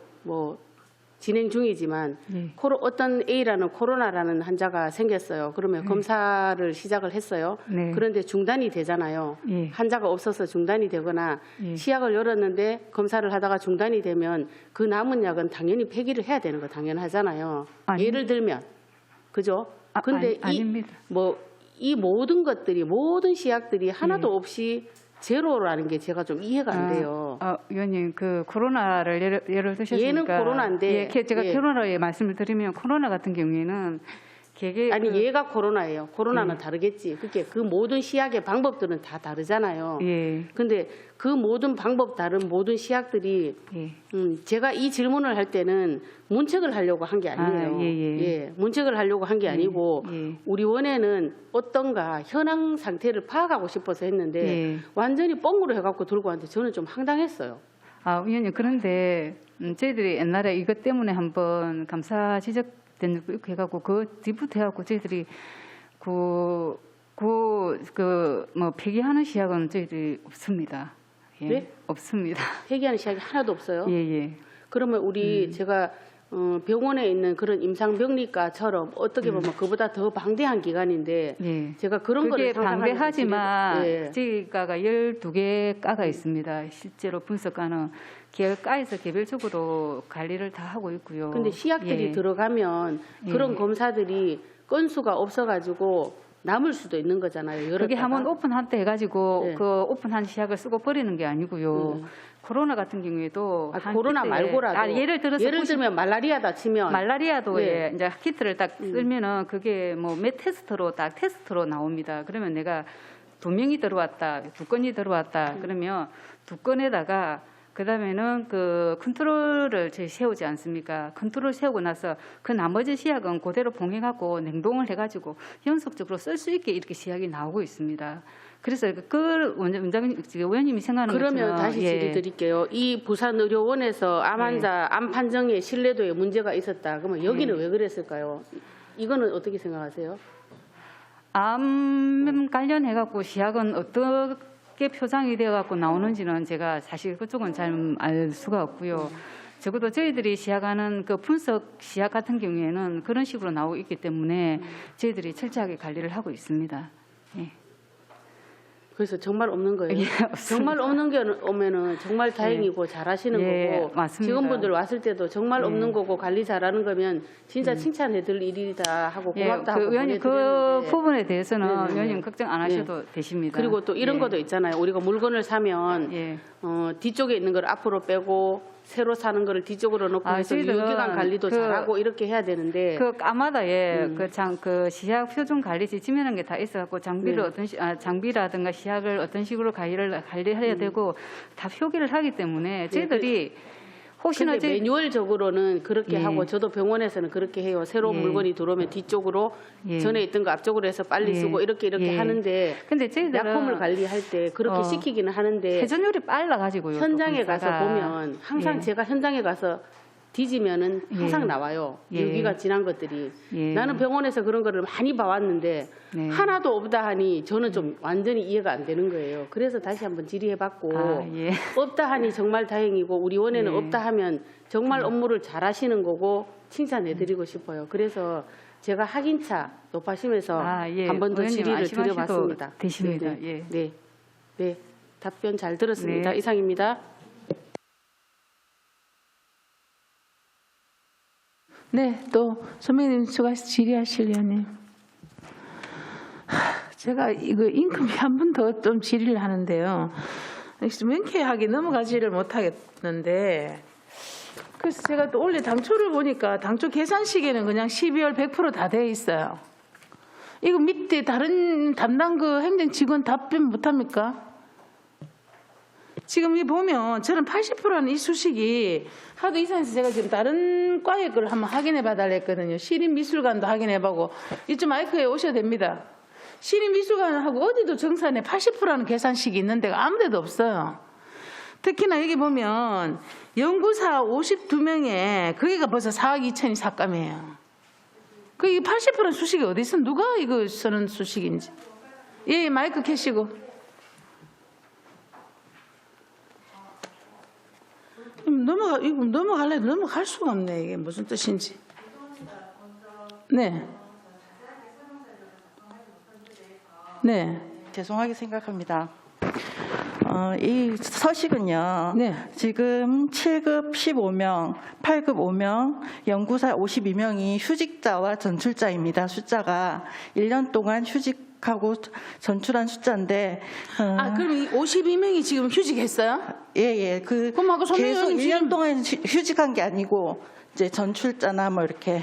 진행 중이지만 어떤 A라는 코로나라는 환자가 생겼어요. 그러면 검사를 시작을 했어요. 그런데 중단이 되잖아요. 환자가 없어서 중단이 되거나 시약을 열었는데 검사를 하다가 중단이 되면 그 남은 약은 당연히 폐기를 해야 되는 거 당연하잖아요. 예를 들면 그죠? 근데 아닙니다. 이 모든 것들이 모든 시약들이 하나도 없이 제로라는 게 제가 좀 이해가 안 돼요. 위원님, 그 코로나를 예를 드셨으니까. 얘는 코로나인데. 제가 코로나에 말씀을 드리면 코로나 같은 경우에는 아니 얘가 코로나예요. 코로나는 다르겠지. 그게 그 모든 시약의 방법들은 다 다르잖아요. 근데 그 모든 방법 다른 모든 시약들이 제가 이 질문을 할 때는 문책을 하려고 한 게 아니에요. 문책을 하려고 한 게 아니고 우리 원에는 어떤가 현황 상태를 파악하고 싶어서 했는데 완전히 뻥으로 해갖고 들고 왔는데 저는 좀 황당했어요. 위원님, 그런데 저희들이 옛날에 이것 때문에 한번 감사 지적된 거 해갖고 그 뒤부터 해갖고 저희들이 폐기하는 시약은 저희들이 없습니다. 네? 없습니다. 폐기하는 시약이 하나도 없어요. 예. 그러면 우리 제가 병원에 있는 그런 임상병리과처럼 어떻게 보면 그보다 더 방대한 기관인데 예. 제가 그런 그게 거를 상상하면서 방대하지만 예. 저희 과가 12개 과가 있습니다. 실제로 분석과는 과에서 개별적으로 관리를 다 하고 있고요. 근데 시약들이 예. 들어가면 그런 검사들이 건수가 없어가지고 남을 수도 있는 거잖아요. 여러 그게 과가. 한번 오픈할 때 해가지고 네. 그 오픈한 시약을 쓰고 버리는 게 아니고요. 코로나 같은 경우에도 아, 한 코로나 키트에- 말고라도 예를 들어서 예를 들면 말라리아다 치면 말라리아도 예. 예. 이제 키트를 딱 쓰면은 그게 뭐 몇 테스트로 딱 테스트로 나옵니다. 그러면 내가 2명이 들어왔다, 2건이 들어왔다. 그러면 2건에다가 그다음에는 그 컨트롤을 저희 세우지 않습니까? 컨트롤 세우고 나서 그 나머지 시약은 그대로 봉해갖고 냉동을 해가지고 연속적으로 쓸 수 있게 이렇게 시약이 나오고 있습니다. 그래서 그 의원님이 생각하는 그러면 것처럼 다시 질의 드릴게요. 이 부산의료원에서 암 환자 암 판정의 신뢰도에 문제가 있었다. 그러면 여기는 왜 그랬을까요? 이거는 어떻게 생각하세요? 암 관련해갖고 시약은 어떻게 표장이 되어갖고 나오는지는 제가 사실 그쪽은 잘 알 수가 없고요. 적어도 저희들이 시약하는 그 분석 시약 같은 경우에는 그런 식으로 나오고 있기 때문에 저희들이 철저하게 관리를 하고 있습니다. 예. 그래서 정말 없는 거예요. 예, 없습니다. 정말 없는 게 오면은 정말 다행이고 잘하시는 예, 거고 맞습니다. 직원분들 왔을 때도 정말 없는 거고 관리 잘하는 거면 진짜 칭찬해드릴 일이다 하고 예, 고맙다 그 하고 의원님 그 보내드렸는데 부분에 대해서는 네네네. 의원님 걱정 안 하셔도 되십니다. 그리고 또 이런 예. 것도 있잖아요. 우리가 물건을 사면 예. 뒤쪽에 있는 걸 앞으로 빼고 새로 사는 거를 뒤쪽으로 놓고 해서 저희들은 유효기간 관리도 그- 잘하고 이렇게 해야 되는데 그 까마다에 그 시약 표준 관리지 지면한 게 다 있어갖고 장비를 네. 장비라든가 시약을 어떤 식으로 관리해야 되고 다 표기를 하기 때문에 저희들이 혹시나 근데 매뉴얼적으로는 그렇게 예. 하고 저도 병원에서는 그렇게 해요. 새로운 예. 물건이 들어오면 뒤쪽으로 예. 전에 있던 거 앞쪽으로 해서 빨리 예. 쓰고 이렇게 예. 하는데 근데 저희들은 약품을 관리할 때 그렇게 시키기는 하는데 회전율이 빨라가지고요. 현장에 또 가서 검사가. 보면 항상 예. 제가 현장에 가서 뒤지면은 항상 예. 나와요. 예. 유기가 지난 것들이. 예. 나는 병원에서 그런 거를 많이 봐왔는데 네. 하나도 없다 하니 저는 좀 완전히 이해가 안 되는 거예요. 그래서 다시 한번 질의해봤고 아, 예. 없다 하니 정말 다행이고 우리 원에는 예. 없다 하면 정말 업무를 잘하시는 거고 칭찬해드리고 싶어요. 그래서 제가 확인차 높아심에서 예. 한 번 더 의원님 질의를 안심하셔도 드려봤습니다. 되십니다. 네, 네. 예. 네. 네. 답변 잘 들었습니다. 네. 이상입니다. 네, 또 선배님 질의하실 의원님. 제가 이거 임금이 한 번 더 좀 질의를 하는데요. 명쾌하게 넘어가지를 못하겠는데 그래서 제가 또 원래 당초를 보니까 당초 계산식에는 그냥 12월 100% 다 돼 있어요. 이거 밑에 다른 담당 그 행정 직원 답변 못합니까? 지금 이 보면 저는 80%라는 이 수식이 하도 이상해서 제가 지금 다른 과의 걸 한번 확인해 봐달라 했거든요. 시립미술관도 확인해 보고 이쪽 마이크에 오셔야 됩니다. 시립미술관하고 어디도 정산에 80%라는 계산식이 있는 데가 아무 데도 없어요. 특히나 여기 보면 연구사 52명에 거기가 벌써 4억 2천이 삭감이에요. 그 80%는 수식이 어디 있어? 누가 이거 쓰는 수식인지. 예, 마이크 켜시고. 이거 넘어갈래? 넘어갈 수가 없네. 이게 무슨 뜻인지. 네. 네. 죄송하게 생각합니다. 이 서식은요. 네. 지금 7급 15명, 8급 5명, 연구사 52명이 휴직자와 전출자입니다. 숫자가 1년 동안 휴직하고 전출한 숫자인데 그럼 이 52명이 지금 휴직했어요? 예. 그럼 아까 손 계속 의원님 1년 지금- 동안 휴직한 게 아니고 이제 전출자나 뭐 이렇게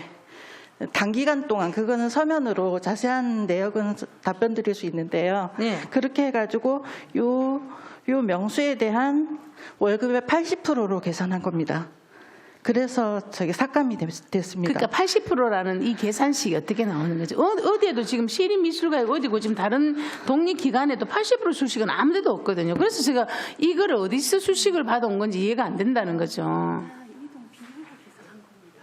단기간 동안 그거는 서면으로 자세한 내역은 답변 드릴 수 있는데요. 네. 그렇게 해가지고 요 명수에 대한 월급의 80%로 계산한 겁니다. 그래서 저게 삭감이 됐습니다. 그러니까 80%라는 이 계산식이 어떻게 나오는 거죠? 어디에도 지금 시립미술관이 어디고 지금 다른 독립기관에도 80% 수식은 아무 데도 없거든요. 그래서 제가 이거를 어디서 수식을 받아온 건지 이해가 안 된다는 거죠.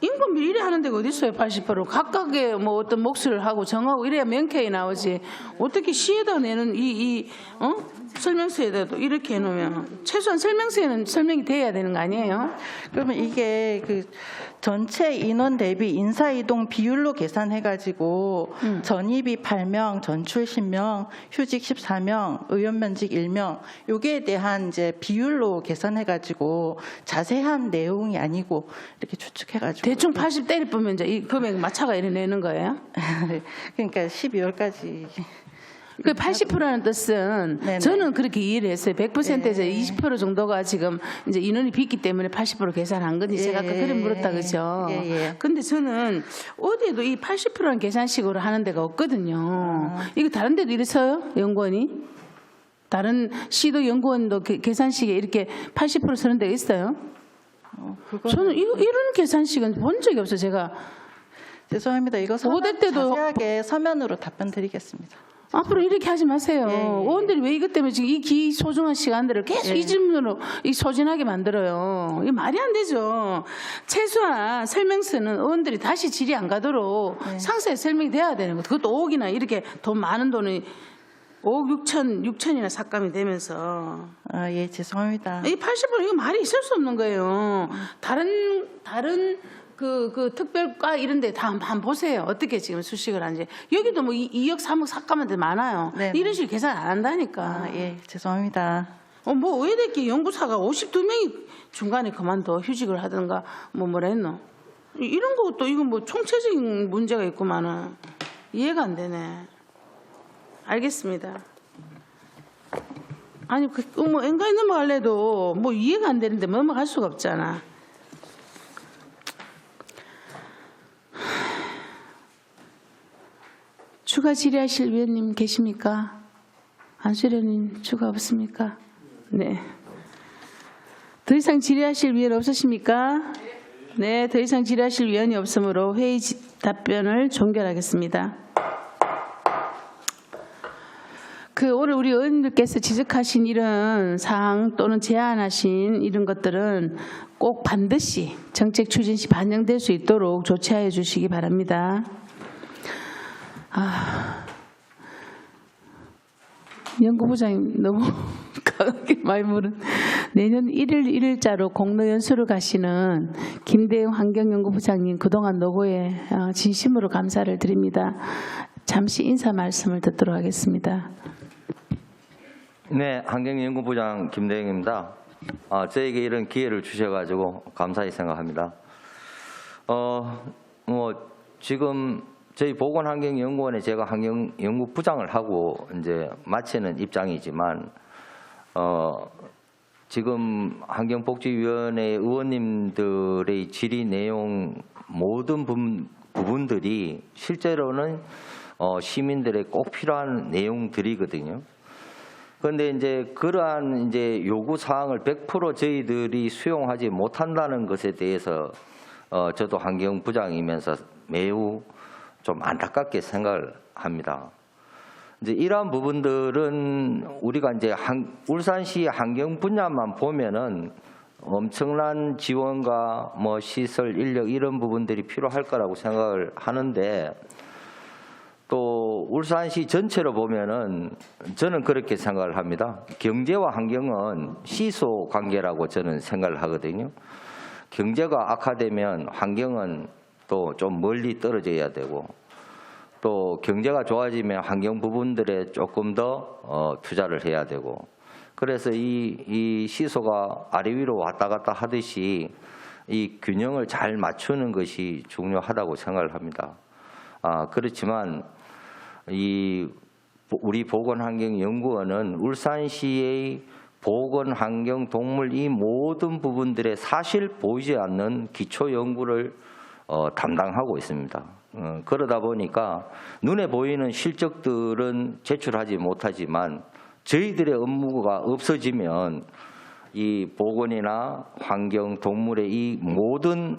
임금 이래 하는 데가 어디 있어요? 80%. 각각의 뭐 어떤 몫을 하고 정하고 이래야 명쾌히 나오지. 어떻게 시에다 내는 설명서에다도 이렇게 해놓으면 최소한 설명서에는 설명이 돼야 되는 거 아니에요? 그러면 이게 그 전체 인원 대비 인사이동 비율로 계산해가지고 전입이 8명, 전출 10명, 휴직 14명, 의원 면직 1명 여기에 대한 이제 비율로 계산해가지고 자세한 내용이 아니고 이렇게 추측해가지고 대충 80 때려 보면 이제 이 금액 맞춰가 이래 내는 거예요? 그러니까 12월까지 그 80%라는 뜻은 네네. 저는 그렇게 이해를 했어요. 100%에서 20% 정도가 지금 이제 인원이 빗기 때문에 80% 계산한 건지 제가 아까 그래 물었다 그죠? 근데 저는 어디에도 이 80%라는 계산식으로 하는 데가 없거든요. 이거 다른 데도 이랬어요? 연구원이? 다른 시도 연구원도 계산식에 이렇게 80% 쓰는 데가 있어요? 저는 이런 계산식은 본 적이 없어요. 제가. 죄송합니다. 이거 오대 때도 자세하게 서면으로 답변 드리겠습니다. 앞으로 이렇게 하지 마세요. 예. 의원들이 왜 이것 때문에 지금 이 소중한 시간들을 계속 이 질문으로 이 소진하게 만들어요. 이게 말이 안 되죠. 최소한 설명서는 의원들이 다시 질의 안 가도록 상세히 설명이 돼야 되는 거. 그것도 5억이나 이렇게 돈 많은 돈이 5억 6천이나 삭감이 되면서. 예, 죄송합니다. 이 80% 이거 말이 있을 수 없는 거예요. 다른 그 특별과 이런 데 다 한번 보세요. 어떻게 지금 수식을 하는지. 여기도 뭐 2억, 3억 삭감한 데 많아요. 네. 이런 식으로 계산 안 한다니까. 예, 죄송합니다. 뭐 의대기 연구사가 52명이 중간에 그만둬 휴직을 하든가 뭐라 했노. 이런 것도 이건 뭐 총체적인 문제가 있구만은 이해가 안 되네. 알겠습니다. 아니 뭐 엔간히 넘어갈래도 뭐 이해가 안 되는데 넘어갈 수가 없잖아. 추가 질의하실 위원님 계십니까? 안수련님 추가 없습니까? 네. 더 이상 질의하실 위원 없으십니까? 네, 더 이상 질의하실 위원이 없으므로 회의 답변을 종결하겠습니다. 오늘 우리 의원님들께서 지적하신 이런 사항 또는 제안하신 이런 것들은 꼭 반드시 정책 추진 시 반영될 수 있도록 조치하여 주시기 바랍니다. 연구부장님 너무 강하게 말 물은 내년 1일 1일자로 공로연수를 가시는 김대영 환경연구부장님 그동안 노고에 진심으로 감사를 드립니다. 잠시 인사 말씀을 듣도록 하겠습니다. 네, 환경연구부장 김대영입니다. 저에게 이런 기회를 주셔가지고 감사히 생각합니다. 지금 저희 보건환경연구원에 제가 환경연구부장을 하고 이제 마치는 입장이지만 지금 환경복지위원회 의원님들의 질의 내용 모든 부분들이 실제로는 시민들의 꼭 필요한 내용들이거든요. 그런데 이제 그러한 이제 요구 사항을 100% 저희들이 수용하지 못한다는 것에 대해서 저도 환경부장이면서 매우 좀 안타깝게 생각을 합니다. 이제 이러한 부분들은 우리가 이제 울산시 환경 분야만 보면은 엄청난 지원과 뭐 시설, 인력 이런 부분들이 필요할 거라고 생각을 하는데 또 울산시 전체로 보면은 저는 그렇게 생각을 합니다. 경제와 환경은 시소 관계라고 저는 생각을 하거든요. 경제가 악화되면 환경은 또 좀 멀리 떨어져야 되고 또 경제가 좋아지면 환경 부분들에 조금 더 투자를 해야 되고 그래서 이 시소가 아래 위로 왔다 갔다 하듯이 이 균형을 잘 맞추는 것이 중요하다고 생각을 합니다. 그렇지만 우리 보건환경연구원은 울산시의 보건환경, 동물 이 모든 부분들의 사실 보이지 않는 기초 연구를 담당하고 있습니다. 그러다 보니까 눈에 보이는 실적들은 제출하지 못하지만 저희들의 업무가 없어지면 이 보건이나 환경, 동물의 이 모든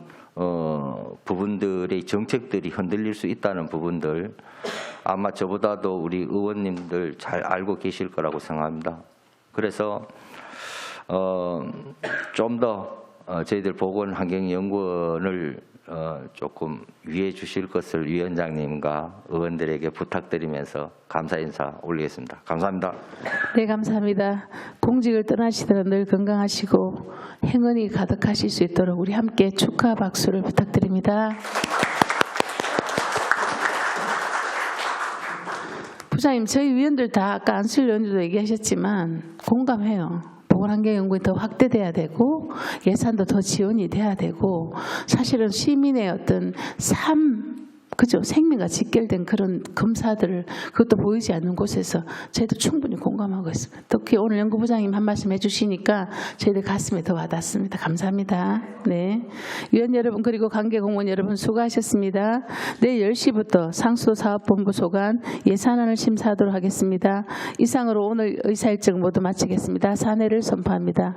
부분들의 정책들이 흔들릴 수 있다는 부분들 아마 저보다도 우리 의원님들 잘 알고 계실 거라고 생각합니다. 그래서 좀 더 저희들 보건환경연구원을 조금 위해 주실 것을 위원장님과 의원들에게 부탁드리면서 감사 인사 올리겠습니다. 감사합니다. 네, 감사합니다. 공직을 떠나시더라도 늘 건강하시고 행운이 가득하실 수 있도록 우리 함께 축하 박수를 부탁드립니다. 부장님, 저희 위원들 다 아까 안철 의원님도 얘기하셨지만 공감해요. 보건환경연구원이 더 확대돼야 되고 예산도 더 지원이 돼야 되고 사실은 시민의 어떤 그죠? 생명과 직결된 그런 검사들을 그것도 보이지 않는 곳에서 저희도 충분히 공감하고 있습니다. 특히 오늘 연구부장님 한 말씀 해주시니까 저희들 가슴에 더 와닿습니다. 감사합니다. 네, 위원 여러분 그리고 관계 공무원 여러분 수고하셨습니다. 내일 10시부터 상수사업본부 소관 예산안을 심사하도록 하겠습니다. 이상으로 오늘 의사일정 모두 마치겠습니다. 사내를 선포합니다.